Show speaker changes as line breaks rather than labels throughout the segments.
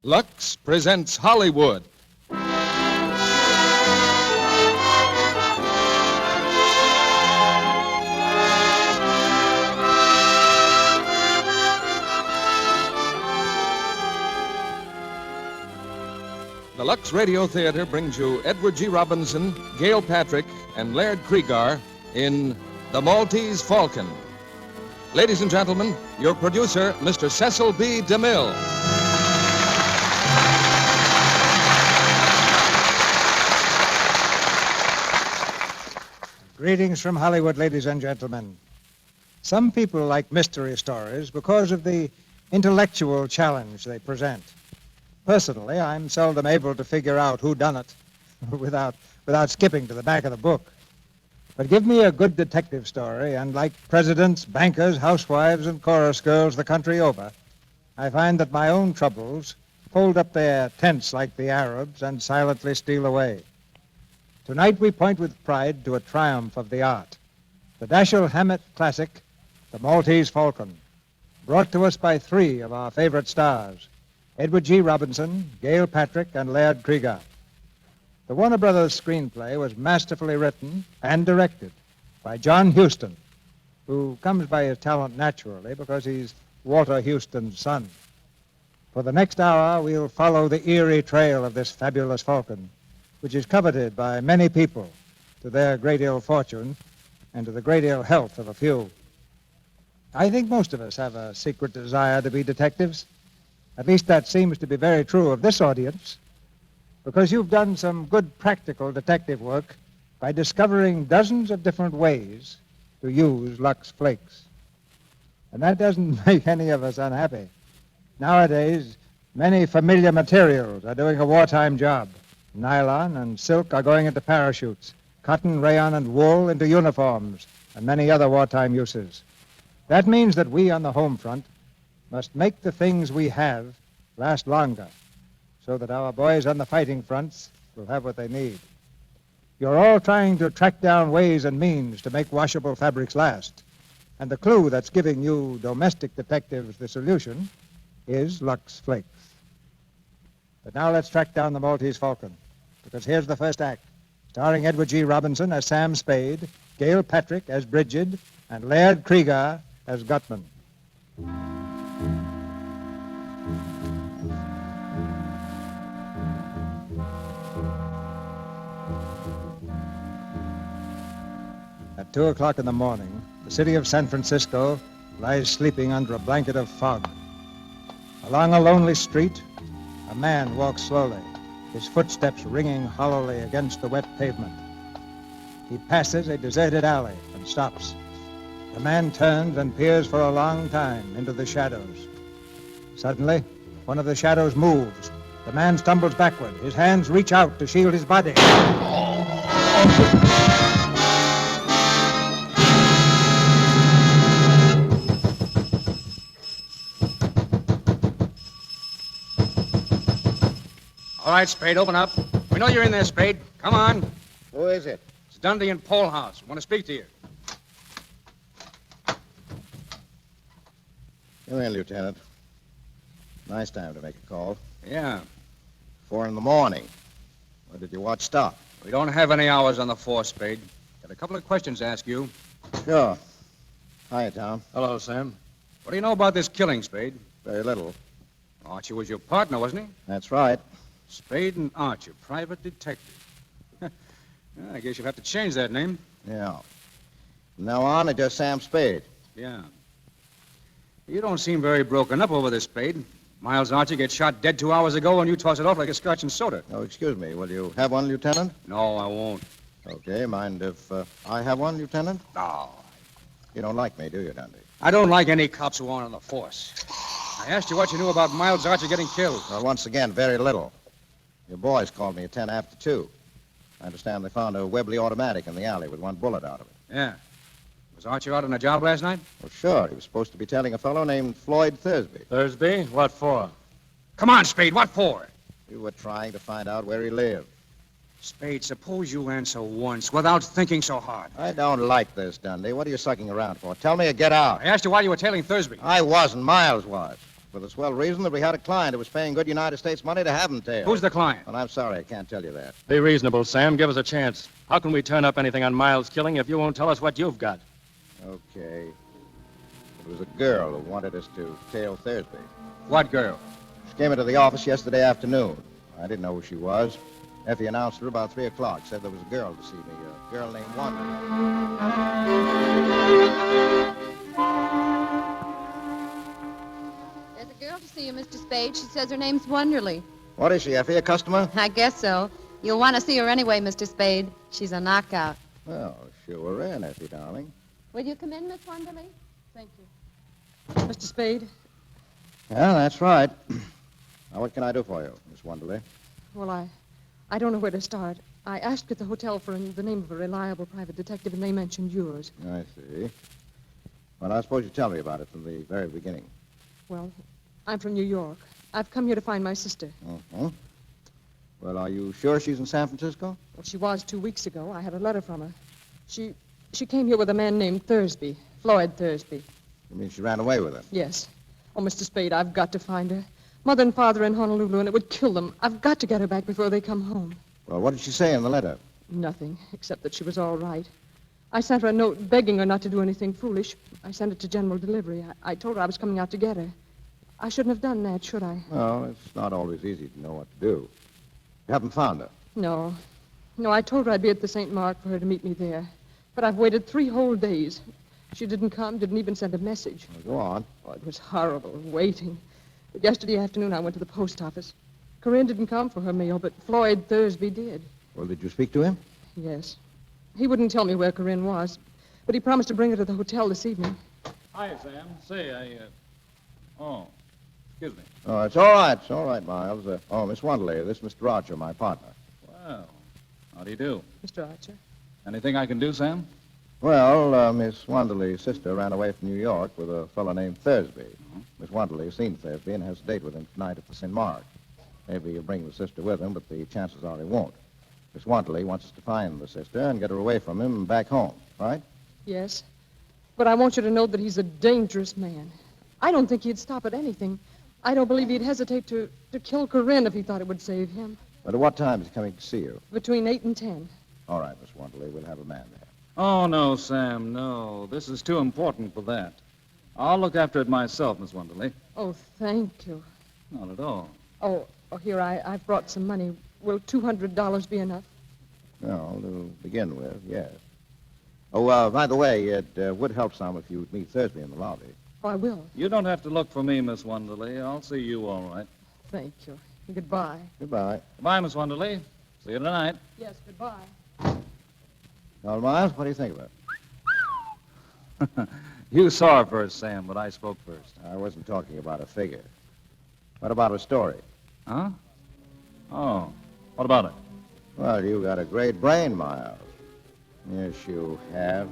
Lux presents Hollywood. The Lux Radio Theatre brings you Edward G. Robinson, Gail Patrick, and Laird Cregar in The Maltese Falcon. Ladies and gentlemen, your producer, Mr. Cecil B. DeMille.
Greetings from Hollywood, ladies and gentlemen. Some people like mystery stories because of the intellectual challenge they present. Personally, I'm seldom able to figure out who done it without skipping to the back of the book. But give me a good detective story, and like presidents, bankers, housewives, and chorus girls the country over, I find that my own troubles fold up their tents like the Arabs and silently steal away. Tonight we point with pride to a triumph of the art, the Dashiell Hammett classic, The Maltese Falcon, brought to us by three of our favorite stars, Edward G. Robinson, Gail Patrick, and Laird Cregar. The Warner Brothers screenplay was masterfully written and directed by John Huston, who comes by his talent naturally because he's Walter Huston's son. For the next hour, we'll follow the eerie trail of this fabulous falcon, which is coveted by many people to their great ill fortune and to the great ill health of a few. I think most of us have a secret desire to be detectives. At least that seems to be very true of this audience, because you've done some good practical detective work by discovering dozens of different ways to use Lux Flakes. And that doesn't make any of us unhappy. Nowadays, many familiar materials are doing a wartime job. Nylon and silk are going into parachutes, cotton, rayon, and wool into uniforms, and many other wartime uses. That means that we on the home front must make the things we have last longer, so that our boys on the fighting fronts will have what they need. You're all trying to track down ways and means to make washable fabrics last, and the clue that's giving you domestic detectives the solution is Lux Flakes. But now let's track down the Maltese Falcon, because here's the first act, starring Edward G. Robinson as Sam Spade, Gail Patrick as Bridget, and Laird Cregar as Gutman. At 2 o'clock in the morning, the city of San Francisco lies sleeping under a blanket of fog. Along a lonely street, a man walks slowly, his footsteps ringing hollowly against the wet pavement. He passes a deserted alley and stops. The man turns and peers for a long time into the shadows. Suddenly, one of the shadows moves. The man stumbles backward. His hands reach out to shield his body.
All right, Spade, open up. We know you're in there, Spade. Come on.
Who is it?
It's Dundy and Polhaus. Want to speak to you.
Come in, Lieutenant. Nice time to make a call.
Yeah.
4 in the morning. Where did your watch stop?
We don't have any hours on the force, Spade. Got a couple of questions to ask you.
Sure. Hiya, Tom.
Hello, Sam. What do you know about this killing, Spade?
Very little.
Archie was your partner, wasn't he?
That's right.
Spade and Archie, private detective. I guess you'll have to change that name.
Yeah. From now on, it's just Sam Spade.
Yeah. You don't seem very broken up over this, Spade. Miles Archie gets shot dead 2 hours ago, and you toss it off like a scotch and soda.
Oh, excuse me. Will you have one, Lieutenant?
No, I won't.
Okay. Mind if I have one, Lieutenant?
No.
You don't like me, do you, Dundy?
I don't like any cops who aren't on the force. I asked you what you knew about Miles Archie getting killed.
Well, once again, very little. Your boys called me at 10 after 2. I understand they found a Webley automatic in the alley with one bullet out of it.
Yeah. Was Archie out on a job last night?
Well, sure. He was supposed to be tailing a fellow named Floyd Thursby.
Thursby? What for?
Come on, Spade. What for?
We were trying to find out where he lived.
Spade, suppose you answer once without thinking so hard.
I don't like this, Dundy. What are you sucking around for? Tell me or get out.
I asked you why you were tailing Thursby.
I wasn't. Miles was. for the swell reason that we had a client who was paying good United States money to have him tailed.
Who's the client?
Well, I'm sorry, I can't tell you that.
Be reasonable, Sam. Give us a chance. How can we turn up anything on Miles' killing if you won't tell us what you've got?
Okay. It was a girl who wanted us to tail Thursby.
What girl?
She came into the office yesterday afternoon. I didn't know who she was. Effie announced her about 3 o'clock. Said there was a girl to see me, a girl named Wonderly.
There's a girl to see you, Mr. Spade. She says her name's Wonderly.
What is she, Effie, a customer?
I guess so. You'll want to see her anyway, Mr. Spade. She's a knockout.
Well, sure in, Effie, darling.
Will you come in, Miss Wonderly?
Thank you. Mr. Spade?
Yeah, that's right. Now, what can I do for you, Miss Wonderly?
Well, I don't know where to start. I asked at the hotel for the name of a reliable private detective, and they mentioned yours.
I see. Well, I suppose you tell me about it from the very beginning.
Well, I'm from New York. I've come here to find my sister.
Uh-huh. Well, are you sure she's in San Francisco?
Well, she was 2 weeks ago. I had a letter from her. She came here with a man named Thursby, Floyd Thursby.
You mean she ran away with him?
Yes. Oh, Mr. Spade, I've got to find her. Mother and father in Honolulu, and it would kill them. I've got to get her back before they come home.
Well, what did she say in the letter?
Nothing, except that she was all right. I sent her a note begging her not to do anything foolish. I sent it to General Delivery. I told her I was coming out to get her. I shouldn't have done that, should I?
Well, it's not always easy to know what to do. You haven't found her?
No. No, I told her I'd be at the St. Mark for her to meet me there. But I've waited 3 whole days. She didn't come, didn't even send a message.
Well, go on.
Oh, it was horrible, waiting. But yesterday afternoon, I went to the post office. Corinne didn't come for her mail, but Floyd Thursby did.
Well, did you speak to him?
Yes. He wouldn't tell me where Corinne was, but he promised to bring her to the hotel this evening.
Hi, Sam. Say, Oh, excuse me.
Oh, it's all right, Miles. Miss Wonderly, this is Mr. Archer, my partner.
Well, how do you do?
Mr. Archer.
Anything I can do, Sam?
Well, Miss Wonderly's sister ran away from New York with a fellow named Thursby. Miss Wonderly has seen Thursby and has a date with him tonight at the St. Mark. Maybe he'll bring the sister with him, but the chances are he won't. Miss Wonderly wants us to find the sister and get her away from him and back home, right?
Yes. But I want you to know that he's a dangerous man. I don't think he'd stop at anything. I don't believe he'd hesitate to kill Corinne if he thought it would save him.
But at what time is he coming to see you?
Between 8 and 10.
All right, Miss Wonderly, we'll have a man there.
Oh, no, Sam, no. This is too important for that. I'll look after it myself, Miss Wonderly.
Oh, thank you.
Not at all.
Oh, here, I've brought some money. Will $200 be enough?
No, to begin with, yes. Oh, by the way, it would help some if you'd meet Thursby in the lobby.
Oh, I will.
You don't have to look for me, Miss Wonderly. I'll see you all right.
Thank you. Goodbye.
Goodbye.
Goodbye, Miss Wonderly. See you tonight.
Yes, goodbye.
Well, Miles, what do you think of it?
You saw her first, Sam, but I spoke first.
I wasn't talking about a figure. What about a story?
Huh? Oh, what about it?
Well, you got a great brain, Miles. Yes, you have.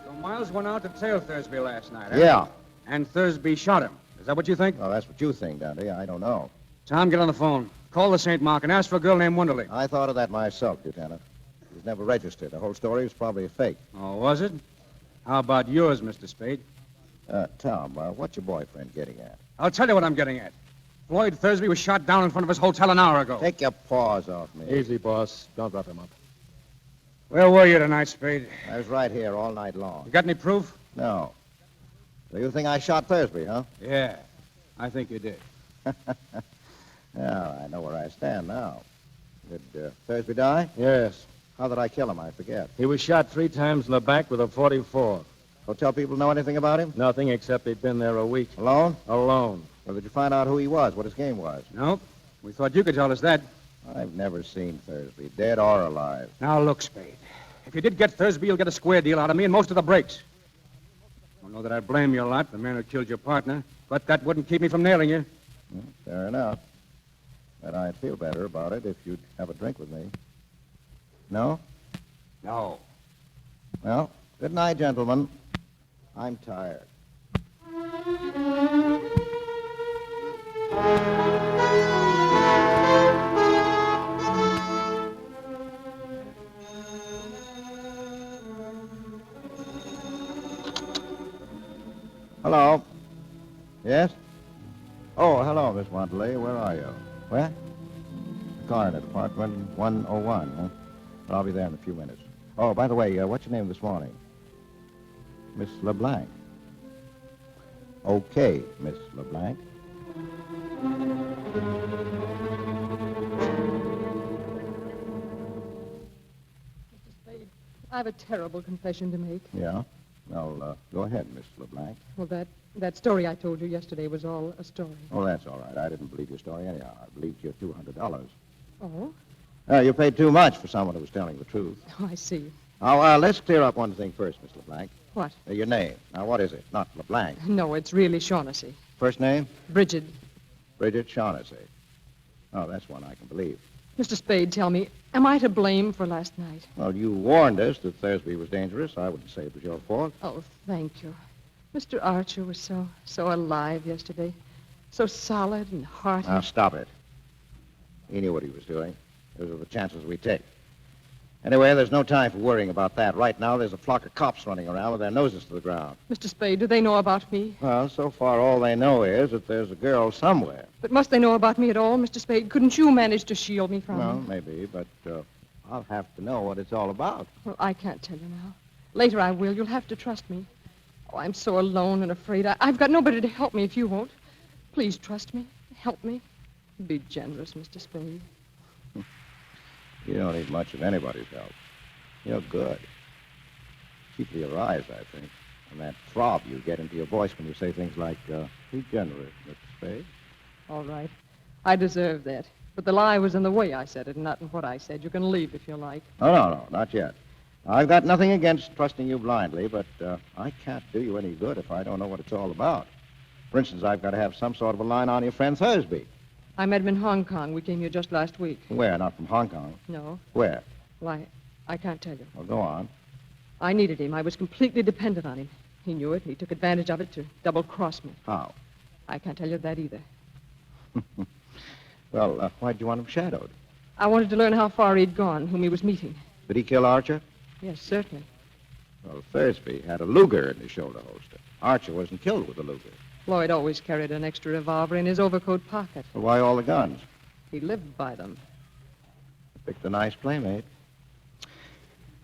So Miles went out to tail Thursby last night, huh?
Yeah.
And Thursby shot him. Is that what you think?
Well, that's what you think, Dundy. I don't know.
Tom, get on the phone. Call the St. Mark and ask for a girl named Wonderly.
I thought of that myself, Lieutenant. She's never registered. The whole story was probably a fake.
Oh, was it? How about yours, Mr. Spade?
Tom, what's your boyfriend getting at?
I'll tell you what I'm getting at. Floyd Thursby was shot down in front of his hotel an hour ago.
Take your paws off me.
Easy, boss. Don't rough him up.
Where were you tonight, Spade?
I was right here all night long.
You got any proof?
No. So you think I shot Thursby, huh?
Yeah, I think you did.
Well, I know where I stand now. Did Thursby die?
Yes.
How did I kill him? I forget.
He was shot 3 times in the back with a .44.
Hotel people know anything about him?
Nothing except he'd been there a week.
Alone?
Alone.
Well, did you find out who he was, what his game was?
Nope. We thought you could tell us that.
I've never seen Thursby, dead or alive.
Now, look, Spade. If you did get Thursby, you'll get a square deal out of me and most of the breaks. I don't know that I blame you a lot, the man who killed your partner, but that wouldn't keep me from nailing you.
Well, fair enough. But I'd feel better about it if you'd have a drink with me. No?
No.
Well, good night, gentlemen. I'm tired. Hello? Yes? Oh, hello, Miss Wonderly. Where are you? Where? Coronet, apartment 101, huh? Well, I'll be there in a few minutes. Oh, by the way, what's your name this morning? Miss LeBlanc. Okay, Miss LeBlanc.
Mr. Spade, I have a terrible confession to make.
Yeah? Well, go ahead, Miss LeBlanc.
Well, that story I told you yesterday was all a story.
Oh, that's all right. I didn't believe your story anyhow. I believed your $200.
Oh?
You paid too much for someone who was telling the truth.
Oh, I see.
Now, let's clear up one thing first, Miss LeBlanc.
What?
Your name. Now, what is it? Not LeBlanc.
No, it's really Shaughnessy.
First name?
Bridget.
Bridget Shaughnessy. Oh, that's one I can believe.
Mr. Spade, tell me, am I to blame for last night?
Well, you warned us that Thursby was dangerous. I wouldn't say it was your fault.
Oh, thank you. Mr. Archer was so alive yesterday. So solid and hearty.
Now, stop it. He knew what he was doing. Those are the chances we take. Anyway, there's no time for worrying about that. Right now, there's a flock of cops running around with their noses to the ground.
Mr. Spade, do they know about me?
Well, so far, all they know is that there's a girl somewhere.
But must they know about me at all, Mr. Spade? Couldn't you manage to shield me from
Well,
them?
maybe, but I'll have to know what it's all about.
Well, I can't tell you now. Later I will. You'll have to trust me. Oh, I'm so alone and afraid. I've got nobody to help me if you won't. Please trust me. Help me. Be generous, Mr. Spade.
You don't need much of anybody's help. You're good. Chiefly your eyes, I think. And that throb you get into your voice when you say things like, be generous, Mr. Spade.
All right. I deserve that. But the lie was in the way I said it, not in what I said. You can leave if you like.
Oh, no, not yet. I've got nothing against trusting you blindly, but I can't do you any good if I don't know what it's all about. For instance, I've got to have some sort of a line on your friend Thursby.
I met him in Hong Kong. We came here just last week.
Where? Not from Hong Kong.
No.
Where?
Well, I can't tell you.
Well, go on.
I needed him. I was completely dependent on him. He knew it. He took advantage of it to double-cross me.
How?
I can't tell you that either.
Well, why'd you want him shadowed?
I wanted to learn how far he'd gone, whom he was meeting.
Did he kill Archer?
Yes, certainly.
Well, Thursby had a Luger in his shoulder holster. Archer wasn't killed with a Luger.
Floyd always carried an extra revolver in his overcoat pocket.
Well, why all the guns?
He lived by them.
Picked a nice playmate.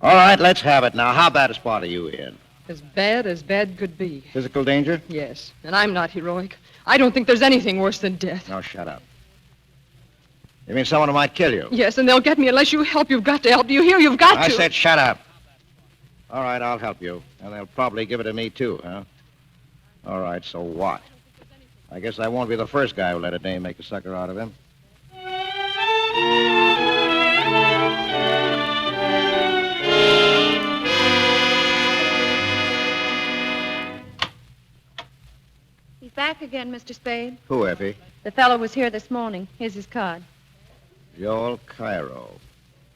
All right, let's have it now. How bad a spot are you in?
As bad could be.
Physical danger?
Yes, and I'm not heroic. I don't think there's anything worse than death.
No, shut up. You mean someone who might kill you?
Yes, and they'll get me unless you help. You've got to help. Do you hear? You've got to.
I said shut up. All right, I'll help you. And they'll probably give it to me, too, huh? All right, so what? I guess I won't be the first guy who let a dame make a sucker out of him.
He's back again, Mr. Spade.
Who, Effie?
The fellow was here this morning. Here's his card.
Joel Cairo.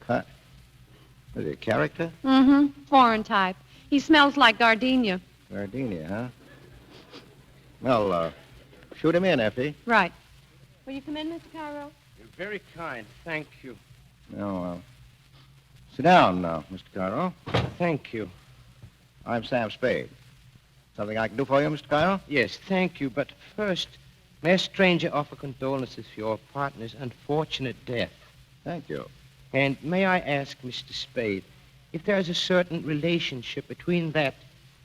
Is he a character?
Mm-hmm. Foreign type. He smells like gardenia.
Gardenia, huh? Well, shoot him in, Effie.
Right. Will you come in, Mr. Cairo?
You're very kind. Thank you.
No, sit down now, Mr. Cairo.
Thank you.
I'm Sam Spade. Something I can do for you, Mr. Cairo?
Yes, thank you. But first, may a stranger offer condolences for your partner's unfortunate death.
Thank you.
And may I ask, Mr. Spade, if there is a certain relationship between that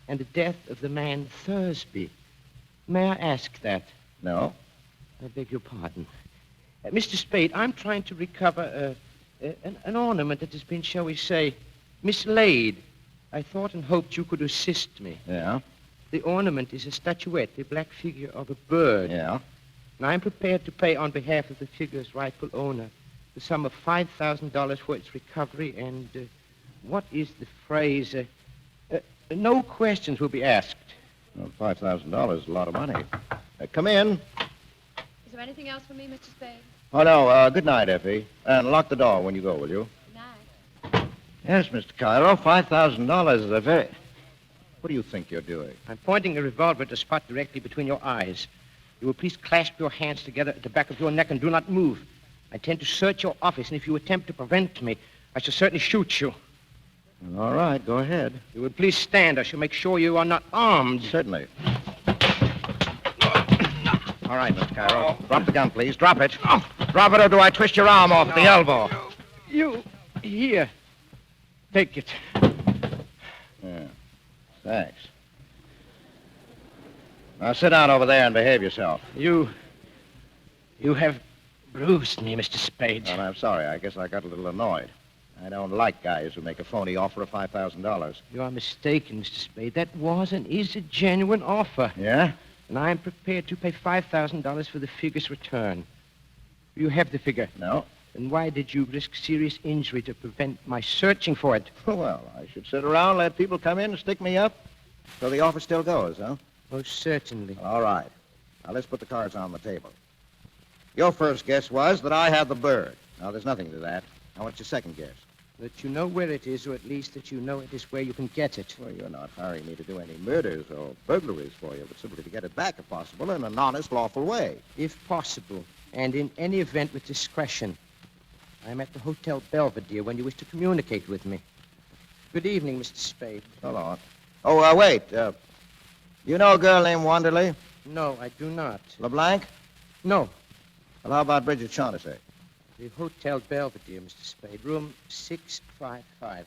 and the death of the man Thursby? May I ask that?
No?
I beg your pardon. Mr. Spade, I'm trying to recover an ornament that has been, shall we say, mislaid. I thought and hoped you could assist me.
Yeah?
The ornament is a statuette, a black figure of a bird.
Yeah?
And I'm prepared to pay on behalf of the figure's rightful owner the sum of $5,000 for its recovery and, what is the phrase? No questions will be asked.
Well, $5,000 is a lot of money. Come in.
Is there anything else for me, Mr. Spade?
Oh, no. Good night, Effie. And lock the door when you go, will you?
Good night.
Yes, Mr. Cairo. $5,000 is a very... What do you think you're doing?
I'm pointing a revolver at a spot directly between your eyes. You will please clasp your hands together at the back of your neck and do not move. I intend to search your office, and if you attempt to prevent me, I shall certainly shoot you.
All right, go ahead.
You will please stand. I shall make sure you are not armed.
Certainly. All right, Mr. Cairo. Drop the gun, please. Drop it. Drop it, or do I twist your arm off at the elbow?
You, here. Take it.
Yeah. Thanks. Now sit down over there and behave yourself.
You have bruised me, Mr. Spade.
Well, I'm sorry. I guess I got a little annoyed. I don't like guys who make a phony offer of $5,000.
You are mistaken, Mr. Spade. That was and is a genuine offer.
Yeah?
And I am prepared to pay $5,000 for the figure's return. You have the figure.
No.
Then why did you risk serious injury to prevent my searching for it?
Well, I should sit around, let people come in and stick me up. So the offer still goes, huh?
Most certainly.
All right. Now, let's put the cards on the table. Your first guess was that I had the bird. Now, there's nothing to that. Now, what's your second guess?
That you know where it is, or at least that you know it is where you can get it.
Well, you're not hiring me to do any murders or burglaries for you, but simply to get it back, if possible, in an honest, lawful way.
If possible, and in any event with discretion. I am at the Hotel Belvedere when you wish to communicate with me. Good evening, Mr. Spade.
So long. Oh, wait. You know a girl named Wonderly?
No, I do not.
LeBlanc?
No.
Well, how about Bridget Shaughnessy?
The Hotel Belvedere, Mr. Spade, room 655.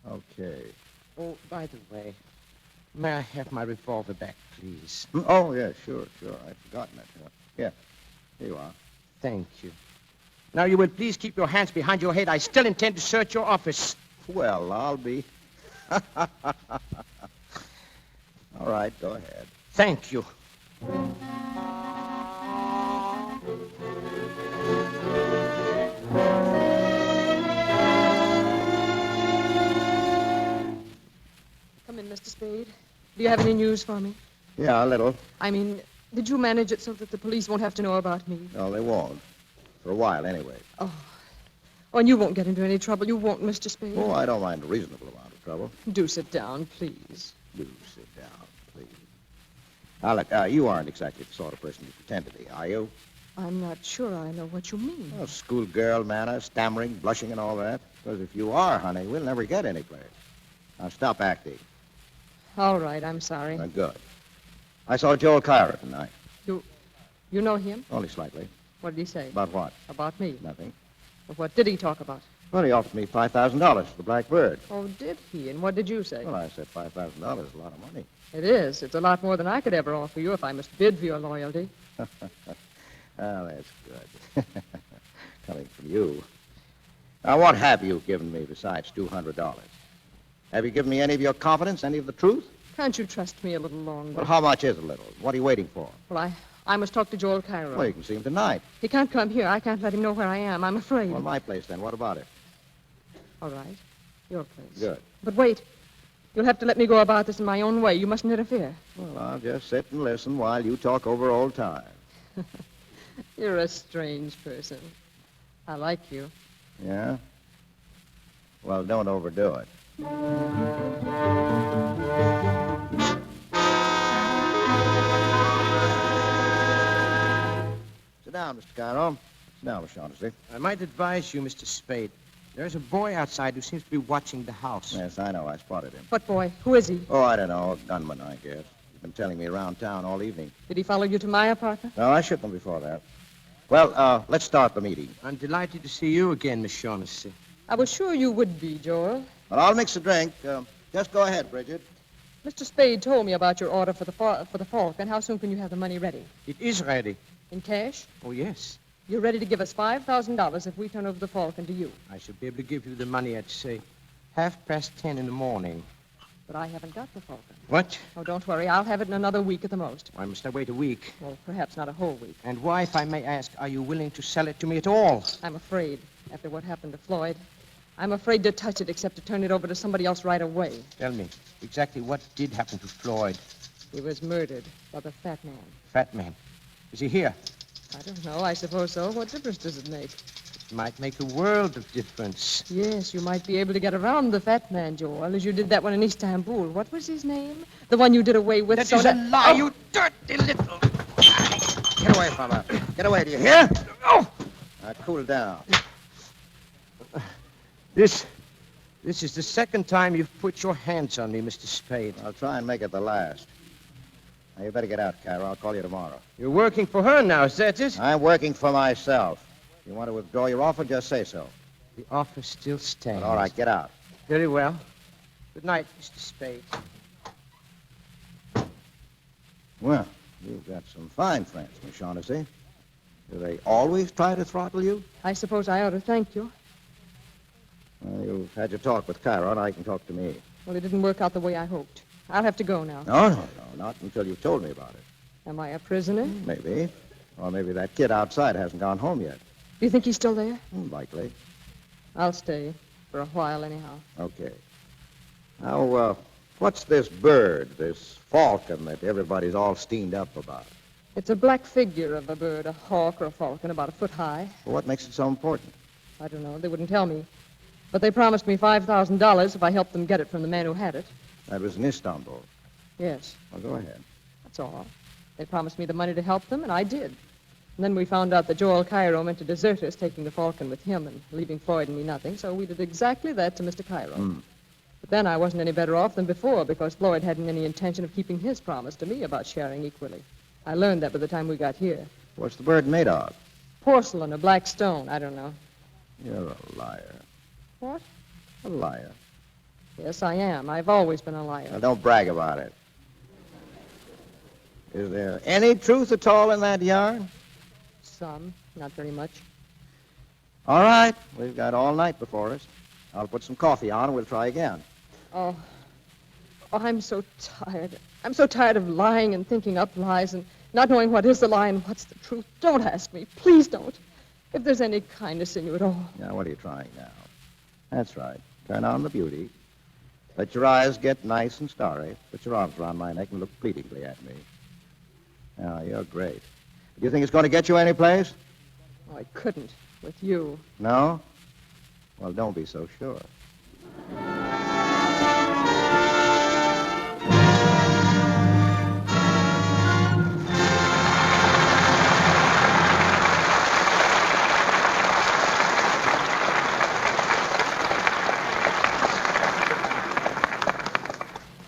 Okay.
Oh, by the way, may I have my revolver back, please?
Oh, yeah, sure. I'd forgotten it. Yeah, here you are.
Thank you. Now, you will please keep your hands behind your head. I still intend to search your office.
Well, I'll be... All right, go ahead.
Thank you.
Come in, Mr. Spade. Do you have any news for me?
Yeah, a little.
I mean, did you manage it so that the police won't have to know about me?
No, they won't. For a while, anyway.
Oh, and you won't get into any trouble. You won't, Mr. Spade.
Oh, I don't mind a reasonable amount of trouble.
Do sit down, please.
Do sit down, please. Now, look, you aren't exactly the sort of person you pretend to be, are you?
I'm not sure I know what you mean.
Oh, schoolgirl manner, stammering, blushing, and all that. Because if you are, honey, we'll never get anyplace. Now, stop acting.
All right, I'm sorry.
Good. I saw Joel Cairo tonight.
You know him?
Only slightly.
What did he say?
About what?
About me?
Nothing.
Well, what did he talk about?
Well, he offered me $5,000 for the Black Bird.
Oh, did he? And what did you say?
Well, I said $5,000 is a lot of money.
It is. It's a lot more than I could ever offer you if I must bid for your loyalty.
Oh, that's good. Coming from you. Now, what have you given me besides $200? Have you given me any of your confidence, any of the truth?
Can't you trust me a little longer?
Well, how much is a little? What are you waiting for?
Well, I must talk to Joel Cairo.
Well, you can see him tonight.
He can't come here. I can't let him know where I am. I'm afraid.
Well, my place, then. What about it?
All right. Your place.
Good.
But wait. You'll have to let me go about this in my own way. You mustn't interfere.
Well, I'll just sit and listen while you talk over old times.
You're a strange person. I like you.
Yeah? Well, don't overdo it. Sit down, Mr. Cairo. Sit down, Miss Shaughnessy.
I might advise you, Mr. Spade. There's a boy outside who seems to be watching the house.
Yes, I know. I spotted him.
What boy? Who is he?
Oh, I don't know. A gunman, I guess. He's been telling me around town all evening.
Did he follow you to my apartment?
No, I shipped him before that. Well, let's start the meeting.
I'm delighted to see you again, Miss Shaughnessy.
I was sure you would be, Joel.
Well, I'll mix a drink. Just go ahead, Bridget.
Mr. Spade told me about your order for the Falcon. How soon can you have the money ready?
It is ready.
In cash?
Oh, yes.
You're ready to give us $5,000 if we turn over the Falcon to you.
I should be able to give you the money at, say, 10:30 in the morning.
But I haven't got the Falcon.
What?
Oh, don't worry. I'll have it in another week at the most.
Why must I wait a week?
Well, perhaps not a whole week.
And why, if I may ask, are you willing to sell it to me at all?
I'm afraid, after what happened to Floyd. I'm afraid to touch it except to turn it over to somebody else right away.
Tell me, exactly what did happen to Floyd?
He was murdered by the fat man.
Fat man. Is he here?
I don't know. I suppose so. What difference does it make?
It might make a world of difference.
Yes, you might be able to get around the fat man, Joel, as you did that one in Istanbul. What was his name? The one you did away with.
That is a lie, you dirty little...
Get away from her. Get away, do you hear?
Oh!
Now, cool down.
This is the second time you've put your hands on me, Mr. Spade.
I'll try and make it the last. Now, you better get out, Cairo. I'll call you tomorrow.
You're working for her now, Serges.
I'm working for myself. If you want to withdraw your offer, just say so.
The offer still stands.
But all right, get out.
Very well. Good night, Mr. Spade.
Well, you've got some fine friends, Miss Shaughnessy. Do they always try to throttle you?
I suppose I ought to thank you.
Well, you've had your talk with Cairo, and I can talk to me.
Well, it didn't work out the way I hoped. I'll have to go now.
No, not until you've told me about it.
Am I a prisoner?
Maybe. Or maybe that kid outside hasn't gone home yet.
Do you think he's still there?
Likely.
I'll stay. For a while, anyhow.
Okay. Now, what's this bird, this falcon that everybody's all steamed up about?
It's a black figure of a bird, a hawk or a falcon, about a foot high.
Well, what makes it so important?
I don't know. They wouldn't tell me. But they promised me $5,000 if I helped them get it from the man who had it.
That was in Istanbul.
Yes.
Well, go ahead.
That's all. They promised me the money to help them, and I did. And then we found out that Joel Cairo meant to desert us, taking the falcon with him and leaving Floyd and me nothing, so we did exactly that to Mr. Cairo. But then I wasn't any better off than before, because Floyd hadn't any intention of keeping his promise to me about sharing equally. I learned that by the time we got here.
What's the bird made of?
Porcelain or black stone, I don't know.
You're a liar.
What?
A liar.
Yes, I am. I've always been a liar.
Now, don't brag about it. Is there any truth at all in that yarn?
Some, not very much.
All right. We've got all night before us. I'll put some coffee on and we'll try again.
Oh, I'm so tired. I'm so tired of lying and thinking up lies and not knowing what is the lie and what's the truth. Don't ask me. Please don't. If there's any kindness in you at all.
Now, what are you trying now? That's right. Turn on the beauty. Let your eyes get nice and starry. Put your arms around my neck and look pleadingly at me. Now, you're great. Do you think it's going to get you anyplace?
Oh, I couldn't with you.
No? Well, don't be so sure.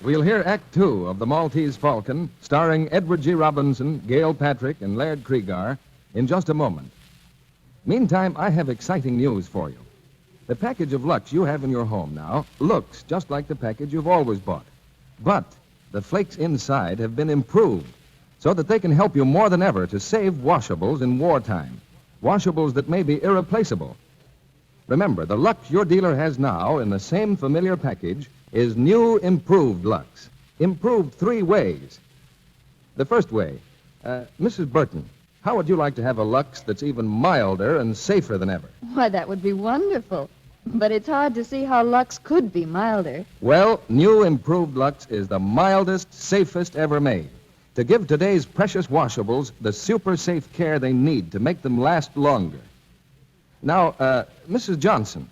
We'll hear Act Two of The Maltese Falcon, starring Edward G. Robinson, Gail Patrick, and Laird Kriegar, in just a moment. Meantime, I have exciting news for you. The package of Lux you have in your home now looks just like the package you've always bought. But the flakes inside have been improved so that they can help you more than ever to save washables in wartime. Washables that may be irreplaceable. Remember, the Lux your dealer has now in the same familiar package is new improved Lux. Improved 3 ways. The first way, Mrs. Burton, how would you like to have a Lux that's even milder and safer than ever?
Why, that would be wonderful. But it's hard to see how Lux could be milder.
Well, new improved Lux is the mildest, safest ever made. To give today's precious washables the super safe care they need to make them last longer. Now, Mrs. Johnson,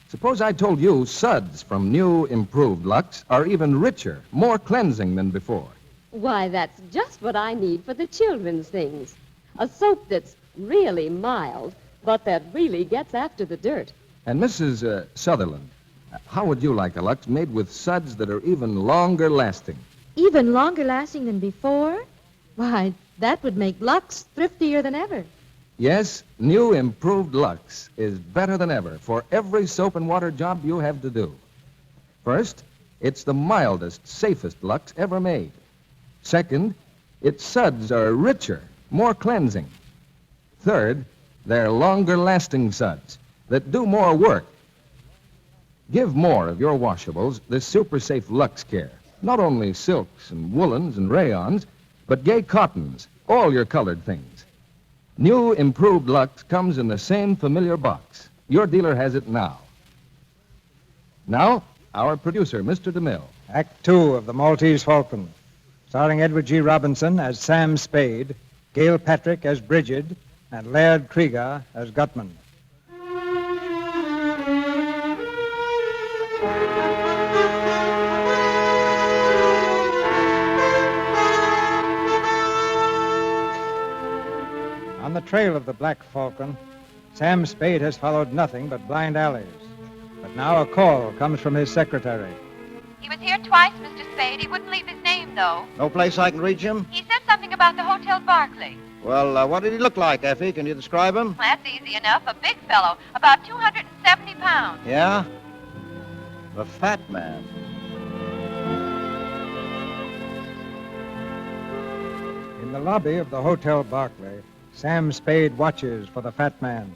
suppose I told you suds from new improved Lux are even richer, more cleansing than before.
Why, that's just what I need for the children's things. A soap that's really mild, but that really gets after the dirt.
And Mrs. Sutherland, how would you like a Lux made with suds that are even longer lasting?
Even longer lasting than before? Why, that would make Lux thriftier than ever.
Yes, new improved Lux is better than ever for every soap and water job you have to do. First, it's the mildest, safest Lux ever made. Second, its suds are richer, more cleansing. Third, they're longer-lasting suds that do more work. Give more of your washables this super-safe Lux care. Not only silks and woolens and rayons, but gay cottons, all your colored things. New improved Lux comes in the same familiar box. Your dealer has it now. Now, our producer, Mr. DeMille.
Act Two of The Maltese Falcon, starring Edward G. Robinson as Sam Spade, Gail Patrick as Bridget, and Laird Kriegar as Gutman. On the trail of the Black Falcon, Sam Spade has followed nothing but blind alleys. But now a call comes from his secretary.
He was here twice, Mr. Spade. Spade. He wouldn't leave his name, though.
No place I can reach him?
He said something about the Hotel Barclay.
Well, what did he look like, Effie? Can you describe him?
That's easy enough. A big fellow, about 270 pounds.
Yeah? The fat man.
In the lobby of the Hotel Barclay, Sam Spade watches for the fat man,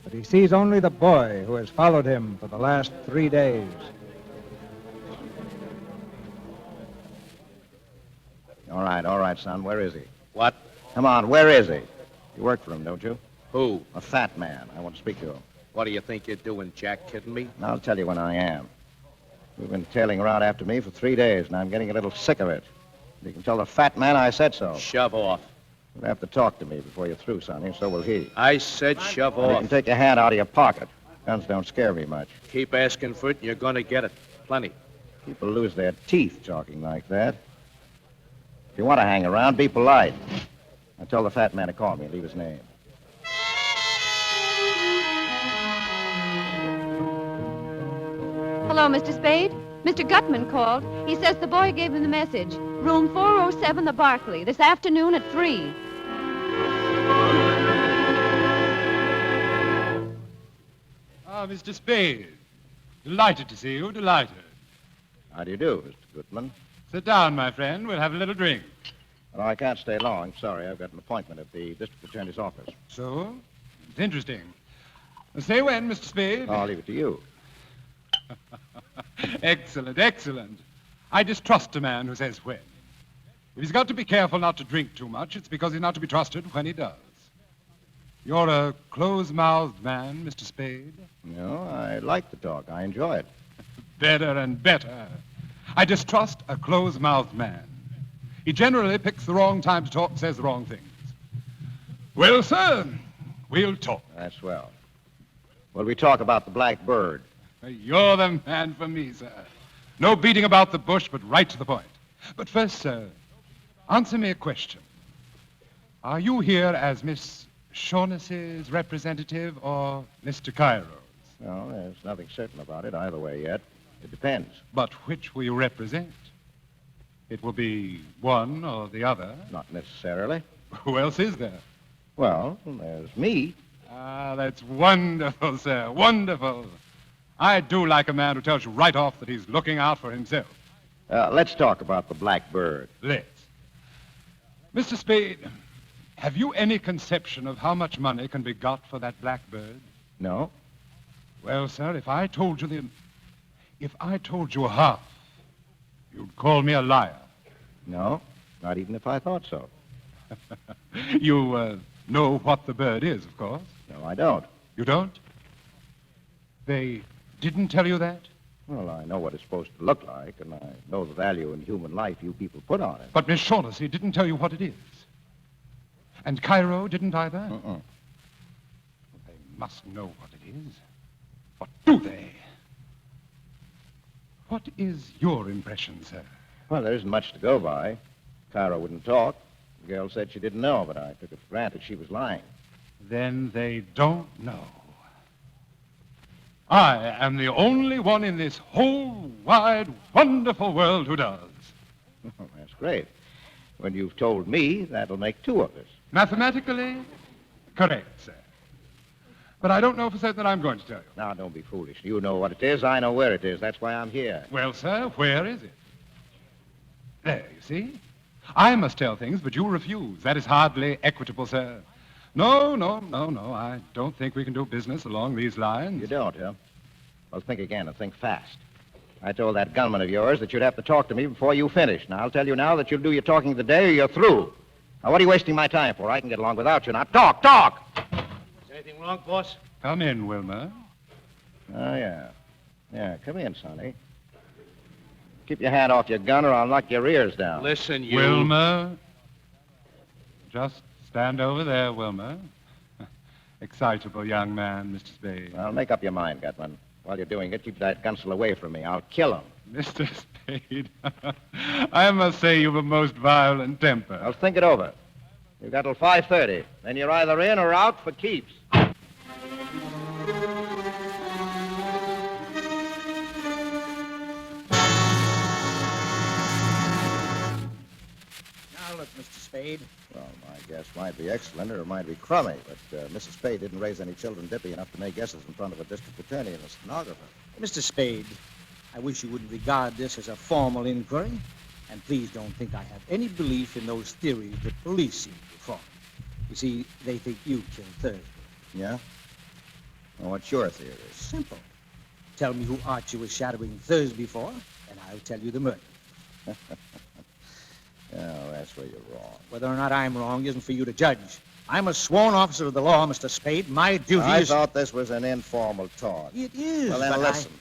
but he sees only the boy who has followed him for the last 3 days.
All right, son. Where is he?
What?
Come on, where is he? You work for him, don't you?
Who?
A fat man. I want to speak to him.
What do you think you're doing, Jack? Kidding me?
I'll tell you when I am. You've been tailing around after me for 3 days, and I'm getting a little sick of it. You can tell the fat man I said so.
Shove off.
You'll have to talk to me before you're through, Sonny, and so will he.
I said shove
Now, you
off.
can take your hand out of your pocket. Guns don't scare me much.
Keep asking for it, and you're going to get it. Plenty.
People lose their teeth talking like that. If you want to hang around, be polite. Now tell the fat man to call me and leave his name.
Hello, Mr. Spade. Mr. Gutman called. He says the boy gave him the message. Room 407, the Barclay, this afternoon at 3.
Ah, Mr. Spade. Delighted to see you, delighted.
How do you do, Mr. Goodman?
Sit down, my friend. We'll have a little drink.
Well, I can't stay long. Sorry, I've got an appointment at the district attorney's office.
So? It's interesting. Say when, Mr. Spade.
I'll leave it to you.
Excellent, excellent. I distrust a man who says when. If he's got to be careful not to drink too much, it's because he's not to be trusted when he does. You're a close-mouthed man, Mr. Spade.
No, I like to talk. I enjoy it.
Better and better. I distrust a close-mouthed man. He generally picks the wrong time to talk and says the wrong things. Well, sir, we'll talk.
That's swell. Well, we talk about the black bird.
You're the man for me, sir. No beating about the bush, but right to the point. But first, sir, answer me a question. Are you here as Miss Shaughnessy's representative or Mr. Cairo's?
No, there's nothing certain about it either way yet. It depends.
But which will you represent? It will be one or the other.
Not necessarily.
Who else is there?
Well, there's me.
Ah, that's wonderful, sir. Wonderful. I do like a man who tells you right off that he's looking out for himself.
Let's talk about the black bird.
Let's. Mr. Spade, have you any conception of how much money can be got for that black bird?
No.
Well, sir, if I told you half, you'd call me a liar.
No, not even if I thought so.
You know what the bird is, of course.
No, I don't.
You don't? They didn't tell you that?
Well, I know what it's supposed to look like, and I know the value in human life you people put on it.
But Miss Shaughnessy didn't tell you what it is. And Cairo didn't either? They must know what it is. What do they? What is your impression, sir?
Well, there isn't much to go by. Cairo wouldn't talk. Gail said she didn't know, but I took it for granted she was lying.
Then they don't know. I am the only one in this whole wide, wonderful world who does.
Oh, that's great. When you've told me, that'll make two of us.
Mathematically, correct, sir. But I don't know for certain that I'm going to tell you.
Now, don't be foolish. You know what it is. I know where it is. That's why I'm here.
Well, sir, where is it? There, you see? I must tell things, but you refuse. That is hardly equitable, sir. No. I don't think we can do business along these lines.
You don't, huh? Well, think again and think fast. I told that gunman of yours that you'd have to talk to me before you finished. Now, I'll tell you now that you'll do your talking today or you're through. Now, what are you wasting my time for? I can get along without you. Now, talk!
Is anything wrong, boss?
Come in, Wilmer.
Oh, yeah. Yeah, come in, Sonny. Keep your hand off your gun or I'll knock your ears down.
Listen, you...
Wilmer. Just stand over there, Wilmer. Excitable young man, Mr. Spade.
Well, make up your mind, Gutman. While you're doing it, keep that gunsel away from me. I'll kill him.
Mr. Spade, I must say you've a most violent temper.
I'll think it over. You've got till 5:30. Then you're either in or out for keeps.
pilot, Mr. Spade?
Well, my guess might be excellent or it might be crummy, but Mrs. Spade didn't raise any children dippy enough to make guesses in front of a district attorney and a stenographer.
Mr. Spade, I wish you wouldn't regard this as a formal inquiry. And please don't think I have any belief in those theories the police seem to form. You see, they think you killed Thursby.
Yeah? Well, what's your theory?
Simple. Tell me who Archie was shadowing Thursby for, and I'll tell you the murder.
Oh, that's where you're wrong.
Whether or not I'm wrong isn't for you to judge. I'm a sworn officer of the law, Mr. Spade. My duty
I
is...
thought this was an informal talk.
It is,
Well, then
but
listen.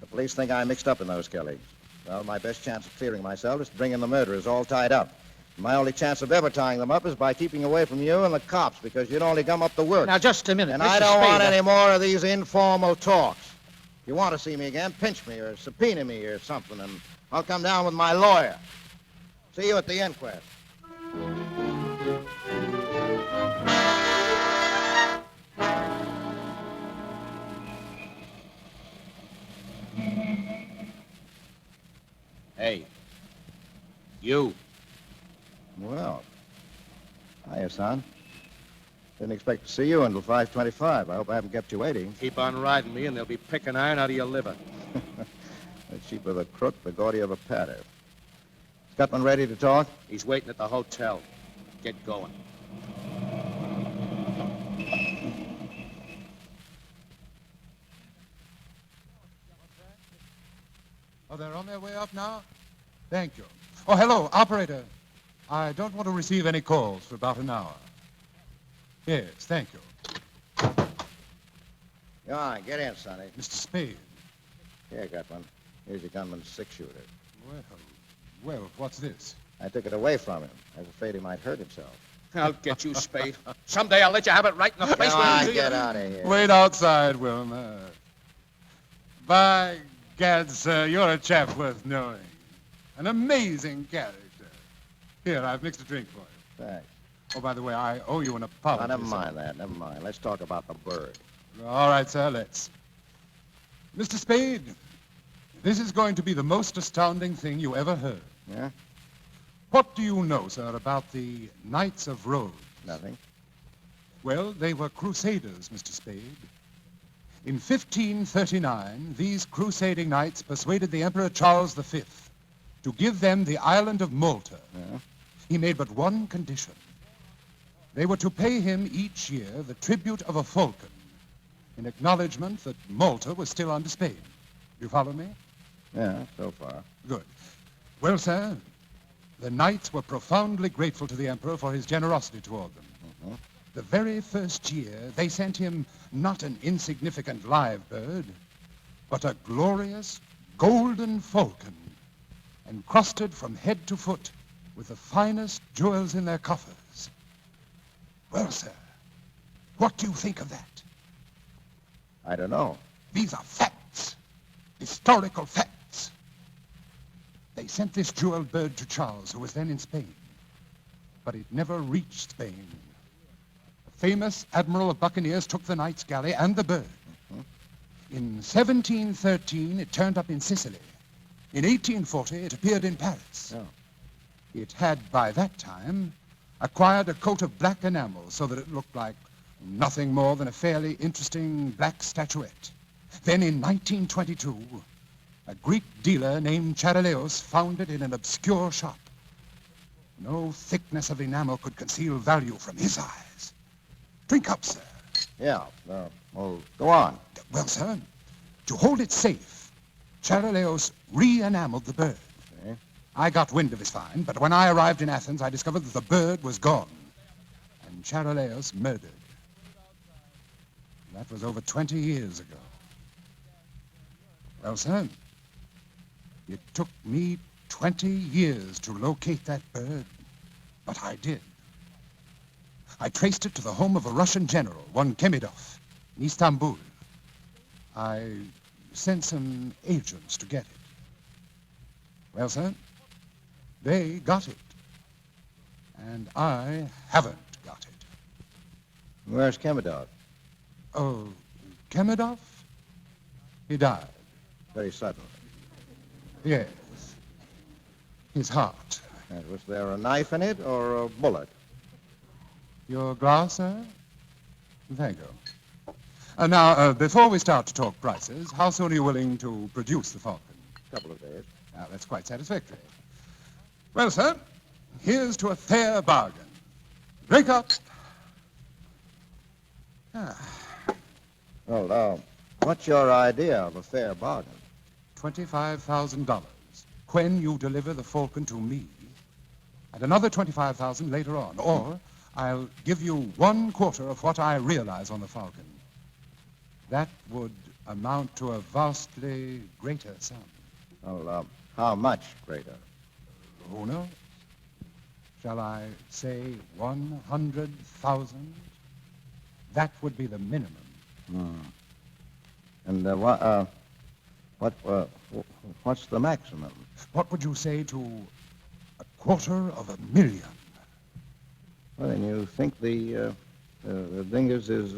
The police think I'm mixed up in those killings. Well, my best chance of clearing myself is to bring in the murderers all tied up. My only chance of ever tying them up is by keeping away from you and the cops, because you'd only gum up the works.
Now, just a minute,
And
Mr.
I don't
Spade,
want any more of these informal talks. If you want to see me again, pinch me or subpoena me or something, and I'll come down with my lawyer. See you at the inquest.
Hey, you.
Well, hiya, son. Didn't expect to see you until 5:25. I hope I haven't kept you waiting.
Keep on riding me, and they'll be picking iron out of your liver.
The cheaper the crook, the gaudier the patter. Is Gutman ready to talk?
He's waiting at the hotel. Get going.
Oh, they're on their way up now? Thank you. Oh, hello, operator. I don't want to receive any calls for about an hour. Yes, thank you.
Go on, get in, Sonny.
Mr. Spade.
Here, Gutman. Here's your gunman's six-shooter.
Well, what's this?
I took it away from him. I was afraid he might hurt himself.
I'll get you, Spade. Someday I'll let you have it right in the face.
Come
where
on,
you
get out of here.
Wait outside, Wilma. By gad, sir, you're a chap worth knowing. An amazing character. Here, I've mixed a drink for you.
Thanks.
Oh, by the way, I owe you an apology.
Now, never mind that. Never mind. Let's talk about the bird.
All right, sir, let's. Mr. Spade, this is going to be the most astounding thing you ever heard.
Yeah?
What do you know, sir, about the Knights of Rhodes?
Nothing.
Well, they were crusaders, Mr. Spade. In 1539, these crusading knights persuaded the Emperor Charles V to give them the island of Malta.
Yeah?
He made but one condition. They were to pay him each year the tribute of a falcon in acknowledgement that Malta was still under Spain. You follow me?
Yeah, so far.
Good. Well, sir, the knights were profoundly grateful to the Emperor for his generosity toward them.
Mm-hmm.
The very first year, they sent him not an insignificant live bird, but a glorious golden falcon, encrusted from head to foot with the finest jewels in their coffers. Well, sir, what do you think of that?
I don't know.
These are facts, historical facts. They sent this jeweled bird to Charles, who was then in Spain, but it never reached Spain. The famous admiral of buccaneers took the knight's galley and the bird. Mm-hmm. In 1713, it turned up in Sicily. In 1840, it appeared in Paris.
Oh.
It had, by that time, acquired a coat of black enamel so that it looked like nothing more than a fairly interesting black statuette. Then in 1922, a Greek dealer named Charaleos found it in an obscure shop. No thickness of enamel could conceal value from his eyes. Drink up, sir.
Yeah, well, go on.
Well, sir, to hold it safe, Charaleos re-enameled the bird.
Okay.
I got wind of his find, but when I arrived in Athens, I discovered that the bird was gone and Charaleos murdered. That was over 20 years ago. Well, sir, it took me 20 years to locate that bird, but I did. I traced it to the home of a Russian general, one Kemidov, in Istanbul. I sent some agents to get it. Well, sir, they got it, and I haven't got it.
Where's Kemidov?
Oh, Kemidov? He died.
Very suddenly.
Yes. His heart
Was there a knife in it or a bullet?
Your glass, sir? Thank you. Now, before we start to talk prices, how soon are you willing to produce the Falcon?
A couple of days.
Now, that's quite satisfactory. Well, sir, here's to a fair bargain. Drink up.
Well, what's your idea of a fair bargain?
$25,000 when you deliver the Falcon to me, and another $25,000 later on. Or I'll give you 1/4 of what I realize on the Falcon. That would amount to a vastly greater sum.
Well, how much greater?
Who knows? Shall I say 100,000? That would be the minimum.
And what's the maximum?
What would you say to $250,000?
Well, then you think the dingus is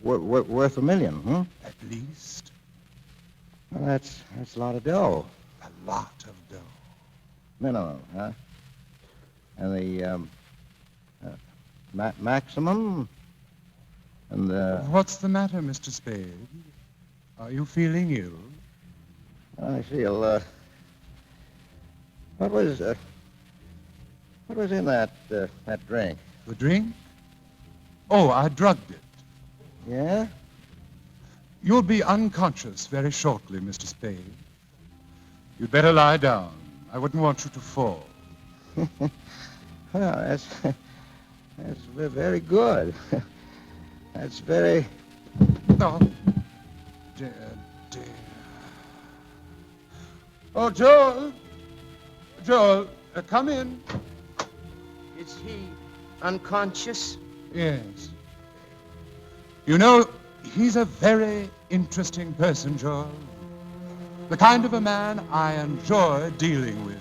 worth $1 million, huh?
At least.
Well, that's a lot of dough.
A lot of dough.
Minimum, huh? And the maximum? And
What's the matter, Mr. Spade? Are you feeling ill?
I feel, what was in that drink?
The drink? Oh, I drugged it.
Yeah?
You'll be unconscious very shortly, Mr. Spade. You'd better lie down. I wouldn't want you to fall.
Well, that's very good. That's very...
Oh, dear. Oh, Joel! Joel, come in.
Is he unconscious?
Yes. You know, he's a very interesting person, Joel. The kind of a man I enjoy dealing with.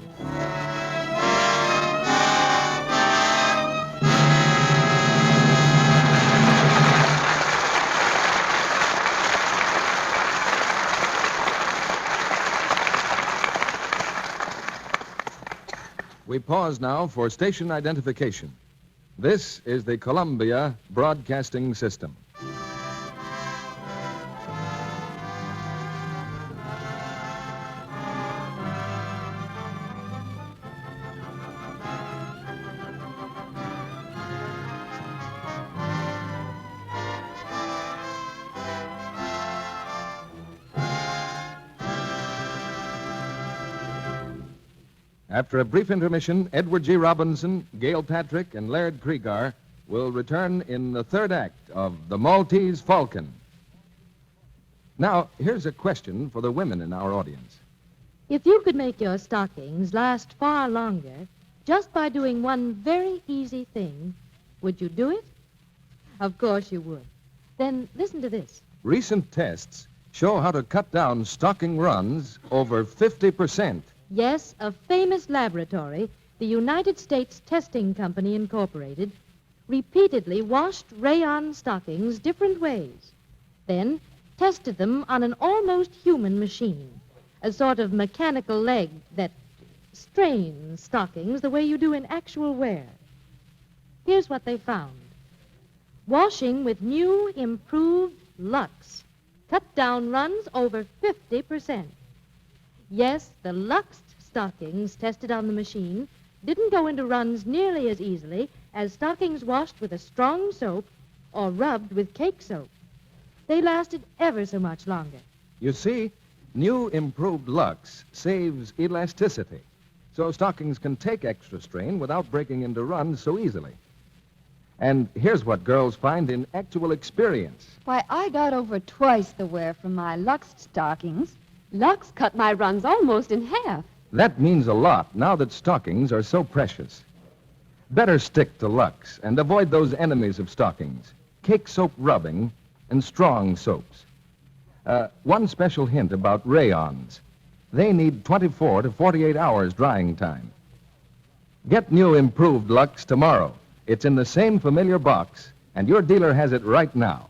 We pause now for station identification. This is the Columbia Broadcasting System. After a brief intermission, Edward G. Robinson, Gail Patrick, and Laird Kriegar will return in the third act of The Maltese Falcon. Now, here's a question for the women in our audience.
If you could make your stockings last far longer just by doing one very easy thing, would you do it? Of course you would. Then listen to this.
Recent tests show how to cut down stocking runs over 50%.
Yes, a famous laboratory, the United States Testing Company Incorporated, repeatedly washed rayon stockings different ways, then tested them on an almost human machine, a sort of mechanical leg that strains stockings the way you do in actual wear. Here's what they found. Washing with new, improved Lux cut down runs over 50%. Yes, the Lux stockings tested on the machine didn't go into runs nearly as easily as stockings washed with a strong soap or rubbed with cake soap. They lasted ever so much longer.
You see, new improved Lux saves elasticity, so stockings can take extra strain without breaking into runs so easily. And here's what girls find in actual experience.
Why, I got over twice the wear from my Lux stockings.
Lux cut my runs almost in half.
That means a lot now that stockings are so precious. Better stick to Lux and avoid those enemies of stockings, cake soap rubbing and strong soaps. One special hint about rayons. They need 24 to 48 hours drying time. Get new improved Lux tomorrow. It's in the same familiar box, and your dealer has it right now.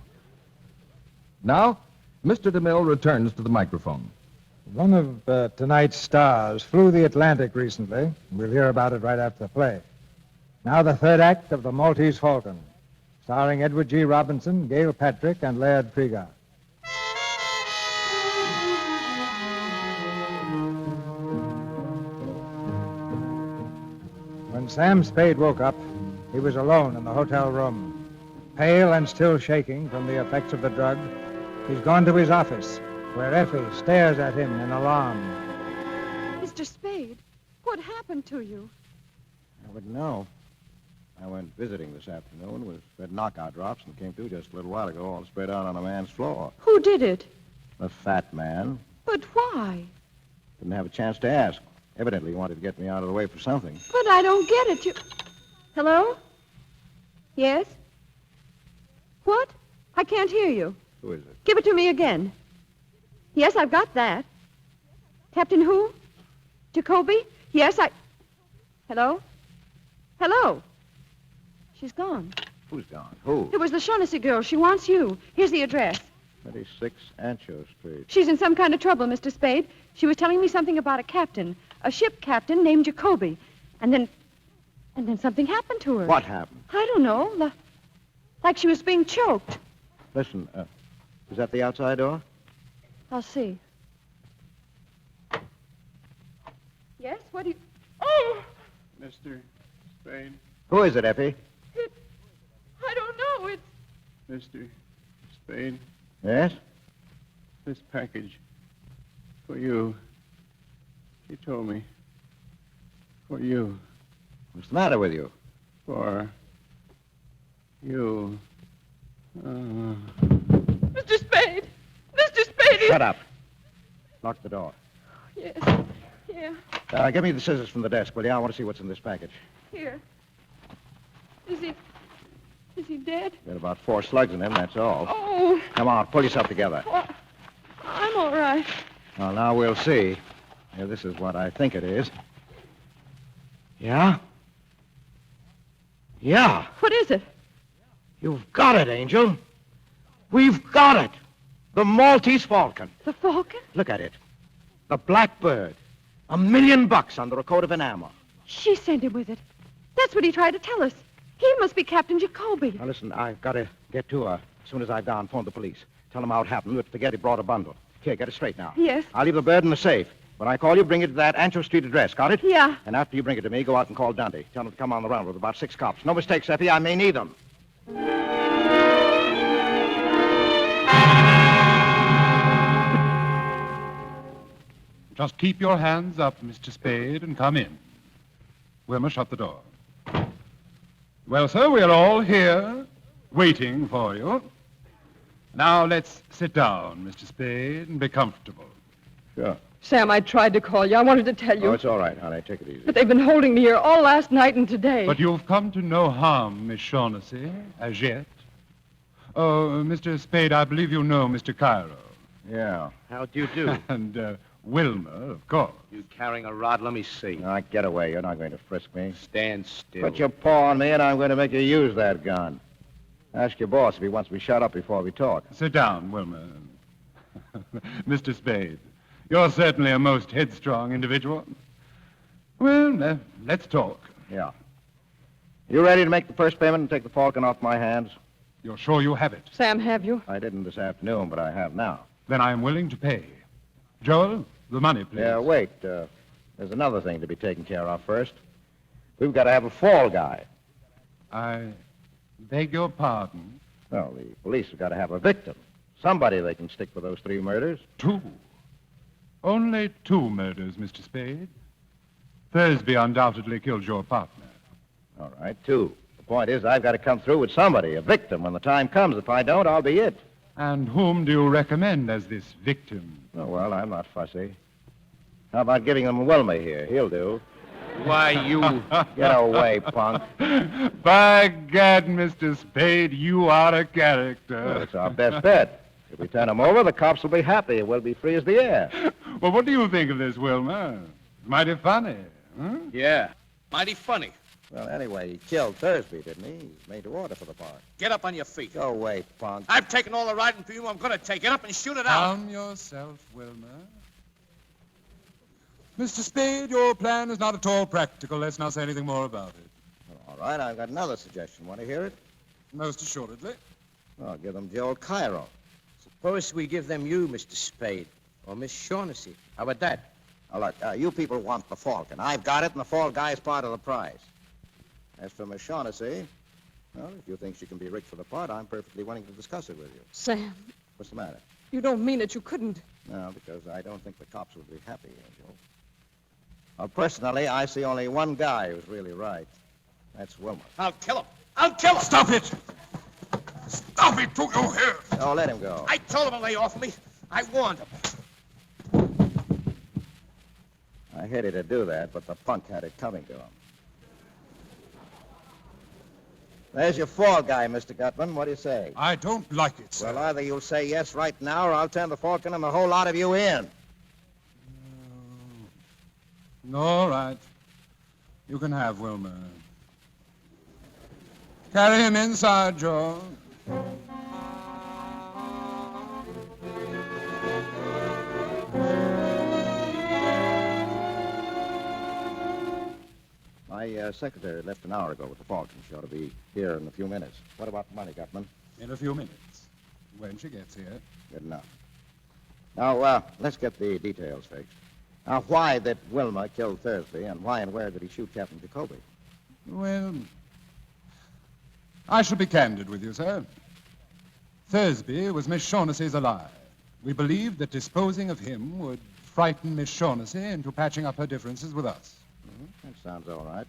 Now, Mr. DeMille returns to the microphone.
One of tonight's stars flew the Atlantic recently. We'll hear about it right after the play. Now the third act of The Maltese Falcon, starring Edward G. Robinson, Gail Patrick, and Laird Krieger. When Sam Spade woke up, he was alone in the hotel room. Pale and still shaking from the effects of the drug, he's gone to his office, where Effie stares at him in alarm.
Mr. Spade, what happened to you?
I wouldn't know. I went visiting this afternoon with red knockout drops and came to just a little while ago, all spread out on a man's floor.
Who did it?
A fat man.
But why?
Didn't have a chance to ask. Evidently he wanted to get me out of the way for something.
But I don't get it. You... Hello? Yes? What? I can't hear you.
Who is it?
Give it to me again. Yes, I've got that. Captain who? Jacoby? Yes, Hello? Hello? She's gone.
Who's gone? Who?
It was the Shaughnessy girl. She wants you. Here's the address.
26 Ancho Street.
She's in some kind of trouble, Mr. Spade. She was telling me something about a captain, a ship captain named Jacoby. And then something happened to her.
What happened?
I don't know. Like she was being choked.
Listen, is that the outside door?
I'll see. Yes? What do you... Oh!
Mr. Spade.
Who is it, Effie?
I don't know. It's...
Mr. Spade.
Yes?
This package. For you. She told me. For you.
What's the matter with you?
For you.
Mr. Spade! Mr. Spade!
Shut up. Lock the door.
Yes. Yeah.
Give me the scissors from the desk, will you? I want to see what's in this package.
Here. Is he dead?
Got about 4 slugs in him, that's all.
Oh.
Come on, pull yourself together.
Oh, I'm all right.
Well, now we'll see. Yeah, this is what I think it is. Yeah? Yeah.
What is it?
You've got it, Angel. We've got it. The Maltese Falcon.
The Falcon?
Look at it. The Blackbird. $1 million under a coat of enamel.
She sent him with it. That's what he tried to tell us. He must be Captain Jacoby.
Now, listen, I've got to get to her. As soon as I've gone, phone the police. Tell them how it happened. Don't forget he brought a bundle. Here, get it straight now.
Yes.
I'll leave the bird in the safe. When I call you, bring it to that Ancho Street address. Got it?
Yeah.
And after you bring it to me, go out and call Dundy. Tell him to come on the run with about 6 cops. No mistakes, Effie. I may need them.
Just keep your hands up, Mr. Spade, and come in. Wilma, shut the door. Well, sir, we're all here, waiting for you. Now, let's sit down, Mr. Spade, and be comfortable.
Sure.
Sam, I tried to call you. I wanted to tell you.
Oh, it's all right, honey. Take it easy.
But they've been holding me here all last night and today.
But you've come to no harm, Miss Shaughnessy, as yet. Oh, Mr. Spade, I believe you know Mr. Cairo.
Yeah. How do you do?
And Wilma, of course.
You carrying a rod? Let me see.
Now, get away. You're not going to frisk me.
Stand still.
Put your paw on me, and I'm going to make you use that gun. Ask your boss if he wants me shut up before we talk.
Sit down, Wilma. Mr. Spade, you're certainly a most headstrong individual. Well, let's talk.
Yeah. You ready to make the first payment and take the Falcon off my hands?
You're sure you have it?
Sam, have you?
I didn't this afternoon, but I have now.
Then I'm willing to pay. Joel, the money, please.
Yeah, wait. There's another thing to be taken care of first. We've got to have a fall guy.
I beg your pardon?
Well, the police have got to have a victim. Somebody they can stick for those 3 murders.
2. Only 2 murders, Mr. Spade. Thursby undoubtedly killed your partner.
All right, 2. The point is, I've got to come through with somebody, a victim, when the time comes. If I don't, I'll be it.
And whom do you recommend as this victim?
Oh, well, I'm not fussy. How about giving them Wilma here? He'll do.
Why, you...
Get away, punk.
By gad, Mr. Spade, you are a character.
Well, it's our best bet. If we turn him over, the cops will be happy. We'll be free as the air.
Well, what do you think of this, Wilma? Mighty funny, huh?
Yeah, mighty funny.
Well, anyway, he killed Thursby, didn't he? He's made to order for the part.
Get up on your feet.
Go away, punk.
I've taken all the riding for you. I'm going to take it up and shoot it out.
Calm yourself, Wilma.
Mr. Spade, your plan is not at all practical. Let's not say anything more about it.
All right, I've got another suggestion. Want to hear it?
Most assuredly.
Well, give them Joel Cairo.
Suppose we give them you, Mr. Spade, or Miss Shaughnessy. How about that?
Now, look, you people want the Falcon. I've got it, and the Fall Guy's part of the prize. As for Miss Shaughnessy, well, if you think she can be rigged for the part, I'm perfectly willing to discuss it with you.
Sam,
What's the matter?
you don't mean it. You couldn't.
No, because I don't think the cops would be happy, Angel. Well, personally, I see only one guy who's really right. That's Wilmer.
I'll kill him. I'll kill him.
Stop it! Stop it, do you hear?
Oh, let him go.
I told him to lay off me. I warned him.
I hated to do that, but the punk had it coming to him. There's your Fall Guy, Mr. Gutman. What do you say?
I don't like it, sir.
Well, either you'll say yes right now, or I'll turn the Falcon and the whole lot of you in.
All right. You can have Wilmer. Carry him inside, Joe.
My secretary left an hour ago with the Falcon. She ought to be here in a few minutes. What about the money, Gutman?
In a few minutes. When she gets here.
Good enough. Now, let's get the details fixed. Now, why did Wilmer kill Thursby, and why and where did he shoot Captain Jacoby?
Well, I shall be candid with you, sir. Thursby was Miss Shaughnessy's ally. We believed that disposing of him would frighten Miss Shaughnessy into patching up her differences with us.
That sounds all right.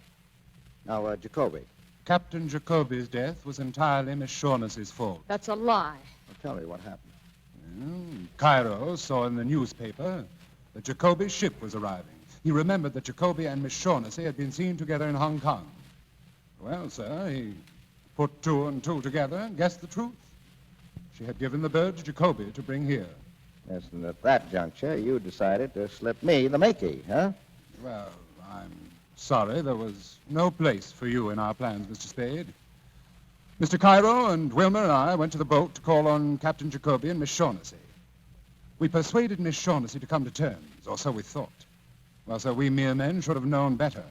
Now, Jacoby.
Captain Jacoby's death was entirely Miss Shaughnessy's fault.
That's a lie.
Well, tell me what happened.
Well, Cairo saw in the newspaper that Jacoby's ship was arriving. He remembered that Jacoby and Miss Shaughnessy had been seen together in Hong Kong. Well, sir, he put two and two together and guessed the truth. She had given the bird to Jacoby to bring here.
Yes, and at that juncture, you decided to slip me the Makey, huh?
Well, I'm sorry there was no place for you in our plans, Mr. Spade. Mr. Cairo and Wilmer and I went to the boat to call on Captain Jacoby and Miss Shaughnessy. We persuaded Miss Shaughnessy to come to terms, or so we thought. Well, sir, we mere men should have known better.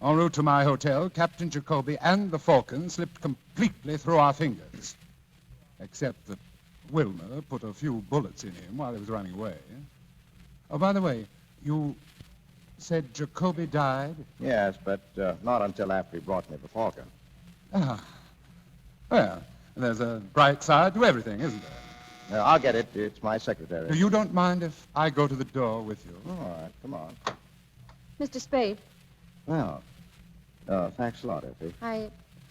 En route to my hotel, Captain Jacoby and the Falcon slipped completely through our fingers. Except that Wilmer put a few bullets in him while he was running away. Oh, by the way, you said Jacoby died?
Yes, but not until after he brought me the Falcon.
Ah. Well, there's a bright side to everything, isn't there?
I'll get it. It's my secretary.
You don't mind if I go to the door with you?
All right, come on.
Mr. Spade,
Well, thanks a lot, Effie.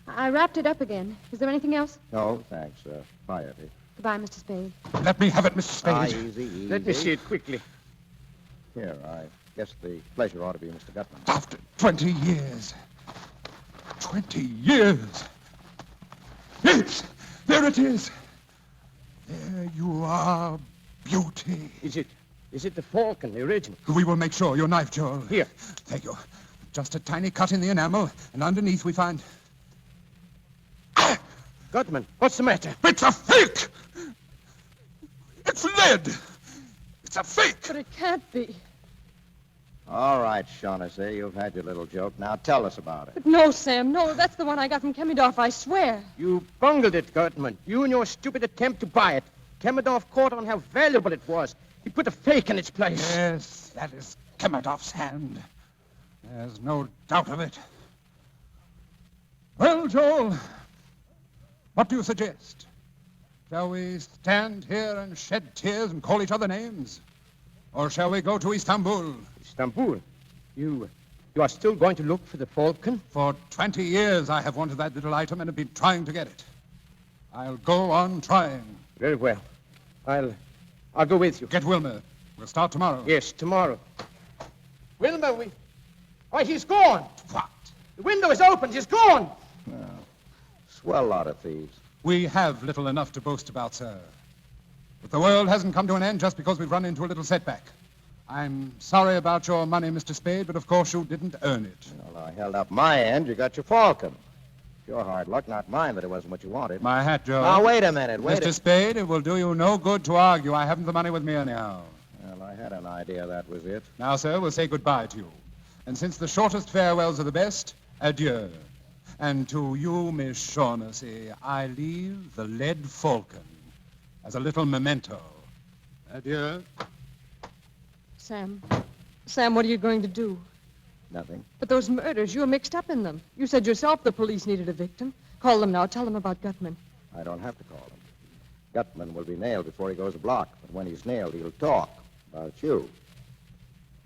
I wrapped it up again. Is there anything else?
No, thanks. Bye, Effie.
Goodbye, Mr. Spade.
Let me have it, Mr. Spade.
Easy.
Let me see it quickly.
Here, I guess the pleasure ought to be Mr. Gutman.
After 20 years. 20 years. Yes, there it is. There you are, beauty.
Is it the Falcon, the original?
We will make sure. Your knife, Joel.
Here.
Thank you. Just a tiny cut in the enamel, and underneath we find...
Gutman, what's the matter?
It's a fake! It's lead! It's a fake!
But it can't be.
All right, Shaughnessy, you've had your little joke. Now tell us about it.
But no, Sam, no. That's the one I got from Kemidorf, I swear.
You bungled it, Gutman. You and your stupid attempt to buy it. Kemidorf caught on how valuable it was. He put a fake in its place.
Yes, that is Kemidorf's hand. There's no doubt of it. Well, Joel, what do you suggest? Shall we stand here and shed tears and call each other names? Or shall we go to Istanbul?
Istanbul? You are still going to look for the Falcon?
For 20 years I have wanted that little item and have been trying to get it. I'll go on trying.
Very well. I'll go with you.
Get Wilmer. We'll start tomorrow.
Yes, tomorrow. Wilmer, Why, he's gone.
What?
The window is opened. He's gone.
Well, swell lot of thieves.
We have little enough to boast about, sir. But the world hasn't come to an end just because we've run into a little setback. I'm sorry about your money, Mr. Spade, but of course you didn't earn it.
Well, I held up my end. You got your Falcon. Your hard luck, not mine, that it wasn't what you wanted.
My hat, Joe.
Now, wait a minute.
Mr. Spade, it will do you no good to argue. I haven't the money with me anyhow.
Well, I had an idea that was it.
Now, sir, we'll say goodbye to you. And since the shortest farewells are the best, adieu. And to you, Miss Shaughnessy, I leave the lead falcon as a little memento. Adieu.
Sam, what are you going to do?
Nothing.
But those murders, you're mixed up in them. You said yourself the police needed a victim. Call them now. Tell them about Gutman.
I don't have to call him. Gutman will be nailed before he goes a block. But when he's nailed, he'll talk about you.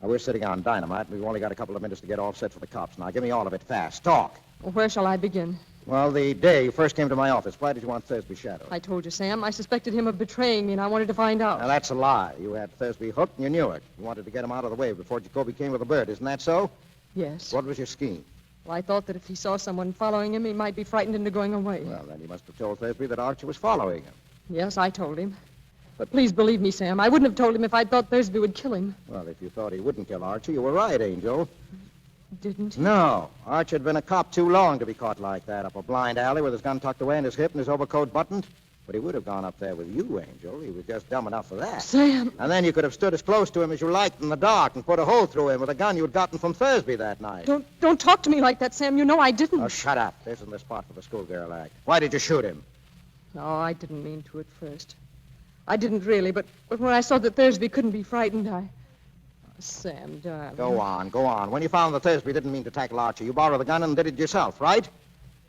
Now, we're sitting on dynamite, and we've only got a couple of minutes to get all set for the cops. Now, give me all of it fast. Talk.
Well, where shall I begin?
Well, the day you first came to my office, why did you want Thursby shadowed?
I told you, Sam. I suspected him of betraying me, and I wanted to find out.
Now, that's a lie. You had Thursby hooked, and you knew it. You wanted to get him out of the way before Jacoby came with a bird. Isn't that so?
Yes.
What was your scheme?
Well, I thought that if he saw someone following him, he might be frightened into going away.
Well, then you must have told Thursby that Archie was following him.
Yes, I told him. But please believe me, Sam. I wouldn't have told him if I'd thought Thursby would kill him.
Well, if you thought he wouldn't kill Archie, you were right, Angel.
Didn't he?
No. Archie had been a cop too long to be caught like that, up a blind alley with his gun tucked away in his hip and his overcoat buttoned. But he would have gone up there with you, Angel. He was just dumb enough for that.
Sam!
And then you could have stood as close to him as you liked in the dark and put a hole through him with a gun you'd gotten from Thursby that night.
Don't talk to me like that, Sam. You know I didn't.
Oh, shut up. This isn't the spot for the schoolgirl act. Why did you shoot him?
No, I didn't mean to at first. I didn't really, but when I saw that Thursby couldn't be frightened, Oh, Sam, darling.
Go on. When you found that Thursby didn't mean to tackle Archie, you borrowed the gun and did it yourself, right?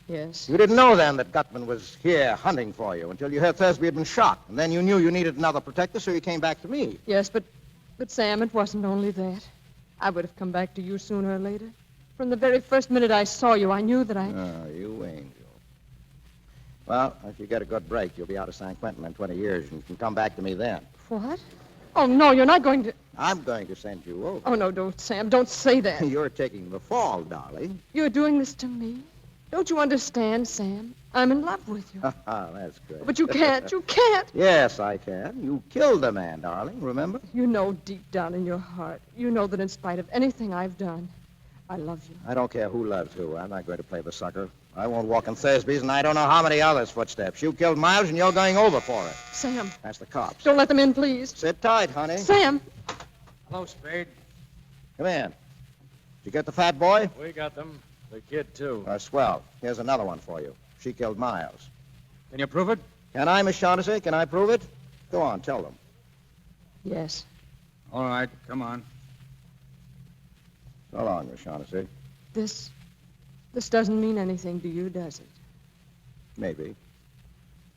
Yes.
You didn't know then that Gutman was here hunting for you until you heard Thursby had been shot. And then you knew you needed another protector, so you came back to me.
Yes, but Sam, it wasn't only that. I would have come back to you sooner or later. From the very first minute I saw you, I knew that
Oh, you angel. Well, if you get a good break, you'll be out of San Quentin in 20 years, and you can come back to me then.
What? Oh, no, you're not going to...
I'm going to send you over.
Oh, no, don't, Sam. Don't say that.
You're taking the fall, darling.
You're doing this to me? Don't you understand, Sam? I'm in love with you.
That's good.
But you can't. You can't.
Yes, I can. You killed the man, darling, remember?
You know deep down in your heart, you know that in spite of anything I've done, I love you.
I don't care who loves who. I'm not going to play the sucker. I won't walk in Thursby's, and I don't know how many others' footsteps. You killed Miles, and you're going over for it.
Sam.
That's the cops.
Don't let them in, please.
Sit tight, honey.
Sam.
Hello, Spade.
Come in. Did you get the fat boy?
We got them. The kid, too.
Swell. Here's another one for you. She killed Miles.
Can you prove it?
Can I, Miss Shaughnessy? Can I prove it? Go on, tell them.
Yes.
All right, come on.
So long, Miss Shaughnessy.
This doesn't mean anything to you, does it?
Maybe.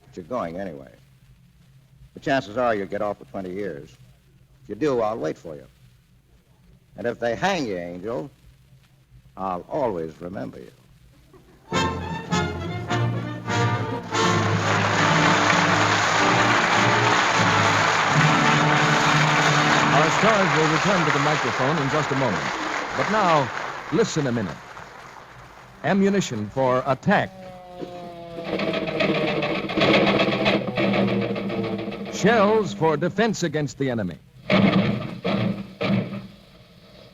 But you're going anyway. The chances are you'll get off for 20 years. If you do, I'll wait for you. And if they hang you, Angel, I'll always remember you.
Our stars will return to the microphone in just a moment. But now, listen a minute. Ammunition for attack. Shells for defense against the enemy.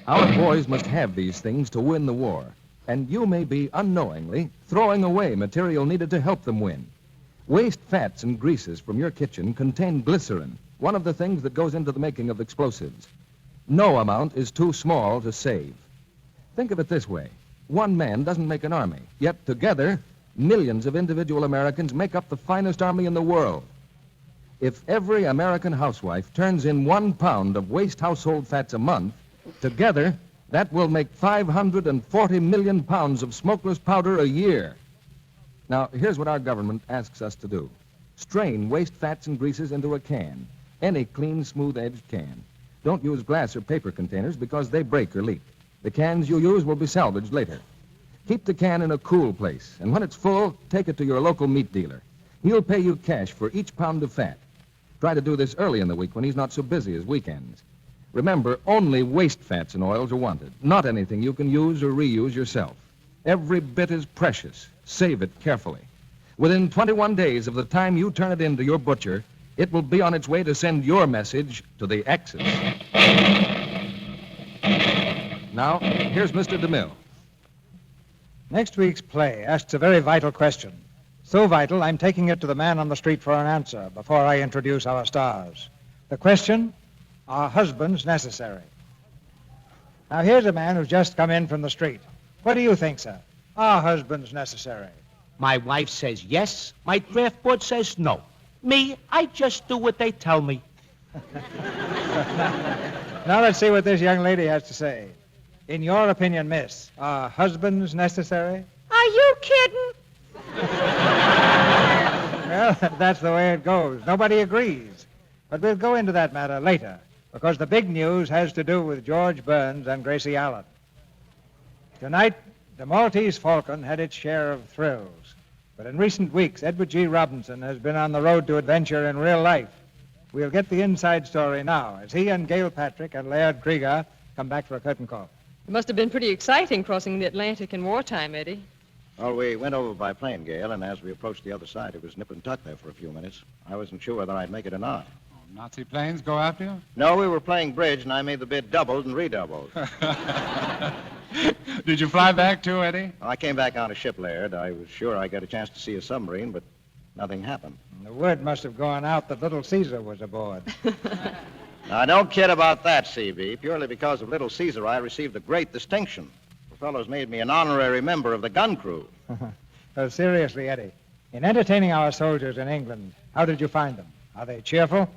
Our boys must have these things to win the war. And you may be unknowingly throwing away material needed to help them win. Waste fats and greases from your kitchen contain glycerin, one of the things that goes into the making of explosives. No amount is too small to save. Think of it this way. One man doesn't make an army, yet together, millions of individual Americans make up the finest army in the world. If every American housewife turns in 1 pound of waste household fats a month, together, that will make 540 million pounds of smokeless powder a year. Now, here's what our government asks us to do. Strain waste fats and greases into a can. Any clean, smooth-edged can. Don't use glass or paper containers because they break or leak. The cans you use will be salvaged later. Keep the can in a cool place, and when it's full, take it to your local meat dealer. He'll pay you cash for each pound of fat. Try to do this early in the week when he's not so busy as weekends. Remember, only waste fats and oils are wanted, not anything you can use or reuse yourself. Every bit is precious. Save it carefully. Within 21 days of the time you turn it in to your butcher, it will be on its way to send your message to the Axis. Now, here's Mr. DeMille.
Next week's play asks a very vital question. So vital, I'm taking it to the man on the street for an answer before I introduce our stars. The question, Are husbands necessary? Now, here's a man who's just come in from the street. What do you think, sir? Are husbands necessary?
My wife says yes. My draft board says no. Me, I just do what they tell me.
Now let's see what this young lady has to say. In your opinion, miss, are husbands necessary?
Are you kidding?
Well, that's the way it goes. Nobody agrees. But we'll go into that matter later, because the big news has to do with George Burns and Gracie Allen. Tonight, the Maltese Falcon had its share of thrills. But in recent weeks, Edward G. Robinson has been on the road to adventure in real life. We'll get the inside story now, as he and Gail Patrick and Laird Krieger come back for a curtain call.
It must have been pretty exciting crossing the Atlantic in wartime, Eddie.
Well, we went over by plane, Gail, and as we approached the other side, it was nip and tuck there for a few minutes. I wasn't sure whether I'd make it or not.
Oh, Nazi planes go after you?
No, we were playing bridge, and I made the bid doubled and redoubled.
Did you fly back too, Eddie?
Well, I came back on a ship, Laird. I was sure I'd get a chance to see a submarine, but nothing happened.
And the word must have gone out that Little Caesar was aboard.
Now, don't kid about that, C.B. Purely because of Little Caesar, I received a great distinction. The fellows made me an honorary member of the gun crew.
Well, seriously, Eddie, in entertaining our soldiers in England, how did you find them? Are they cheerful?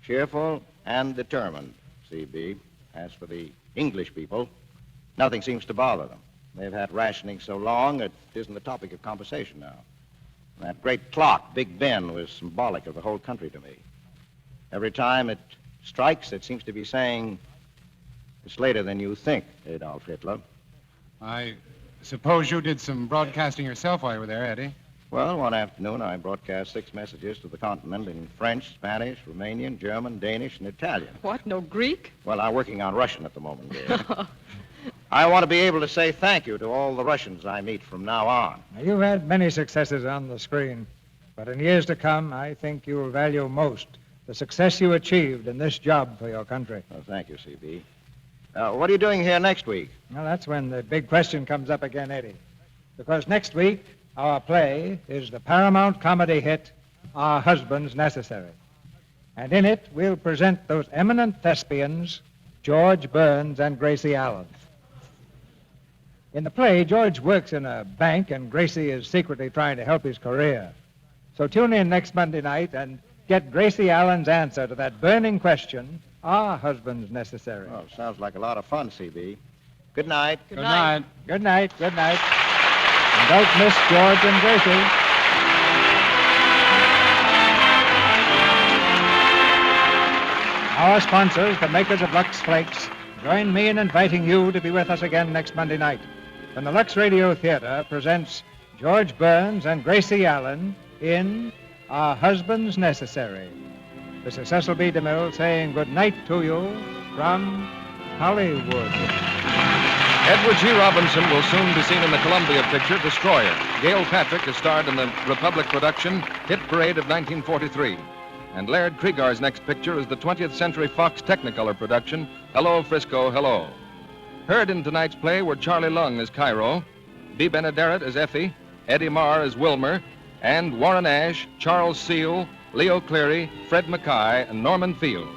Cheerful and determined, C.B. As for the English people, nothing seems to bother them. They've had rationing so long, it isn't the topic of conversation now. That great clock, Big Ben, was symbolic of the whole country to me. Every time it strikes, it seems to be saying, it's later than you think, Adolf Hitler.
I suppose you did some broadcasting yourself while you were there, Eddie.
Well, one afternoon, I broadcast 6 messages to the continent in French, Spanish, Romanian, German, Danish, and Italian.
What, no Greek?
Well, I'm working on Russian at the moment, Gail. I want to be able to say thank you to all the Russians I meet from now on.
Now, you've had many successes on the screen, but in years to come, I think you'll value most the success you achieved in this job for your country.
Well, thank you, C.B. What are you doing here next week?
Well, that's when the big question comes up again, Eddie. Because next week, our play is the Paramount comedy hit, Are Husbands Necessary? And in it, we'll present those eminent thespians, George Burns and Gracie Allen. In the play, George works in a bank, and Gracie is secretly trying to help his career. So tune in next Monday night and get Gracie Allen's answer to that burning question, are husbands necessary?
Oh, sounds like a lot of fun, C.B. Good night.
Good night.
Good night. Good night. And don't miss George and Gracie. Our sponsors, the makers of Lux Flakes, join me in inviting you to be with us again next Monday night when the Lux Radio Theatre presents George Burns and Gracie Allen in Are Husbands Necessary? This is Cecil B. DeMille saying good night to you from Hollywood.
Edward G. Robinson will soon be seen in the Columbia picture Destroyer. Gail Patrick is starred in the Republic production Hit Parade of 1943. And Laird Krieger's next picture is the 20th Century Fox Technicolor production, Hello, Frisco, Hello. Heard in tonight's play were Charlie Lung as Cairo, Bea Benaderet as Effie, Eddie Marr as Wilmer, and Warren Ash, Charles Seal, Leo Cleary, Fred Mackay, and Norman Field.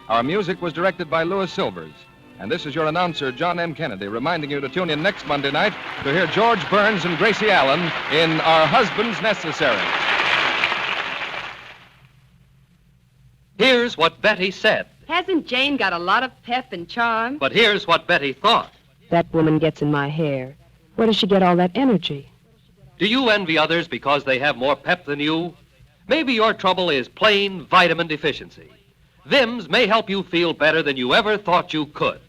Our music was directed by Louis Silvers. And this is your announcer, John M. Kennedy, reminding you to tune in next Monday night to hear George Burns and Gracie Allen in Are Husbands Necessary?
Here's what Betty said.
Hasn't Jane got a lot of pep and charm?
But here's what Betty thought.
That woman gets in my hair. Where does she get all that energy?
Do you envy others because they have more pep than you? Maybe your trouble is plain vitamin deficiency. Vims may help you feel better than you ever thought you could.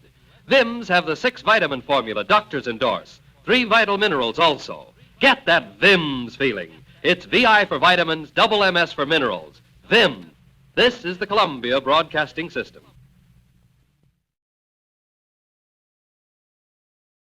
Vims have the 6-vitamin formula doctors endorse. 3 vital minerals also. Get that Vims feeling. It's VI for vitamins, double MS for minerals. Vims. This is the Columbia Broadcasting System.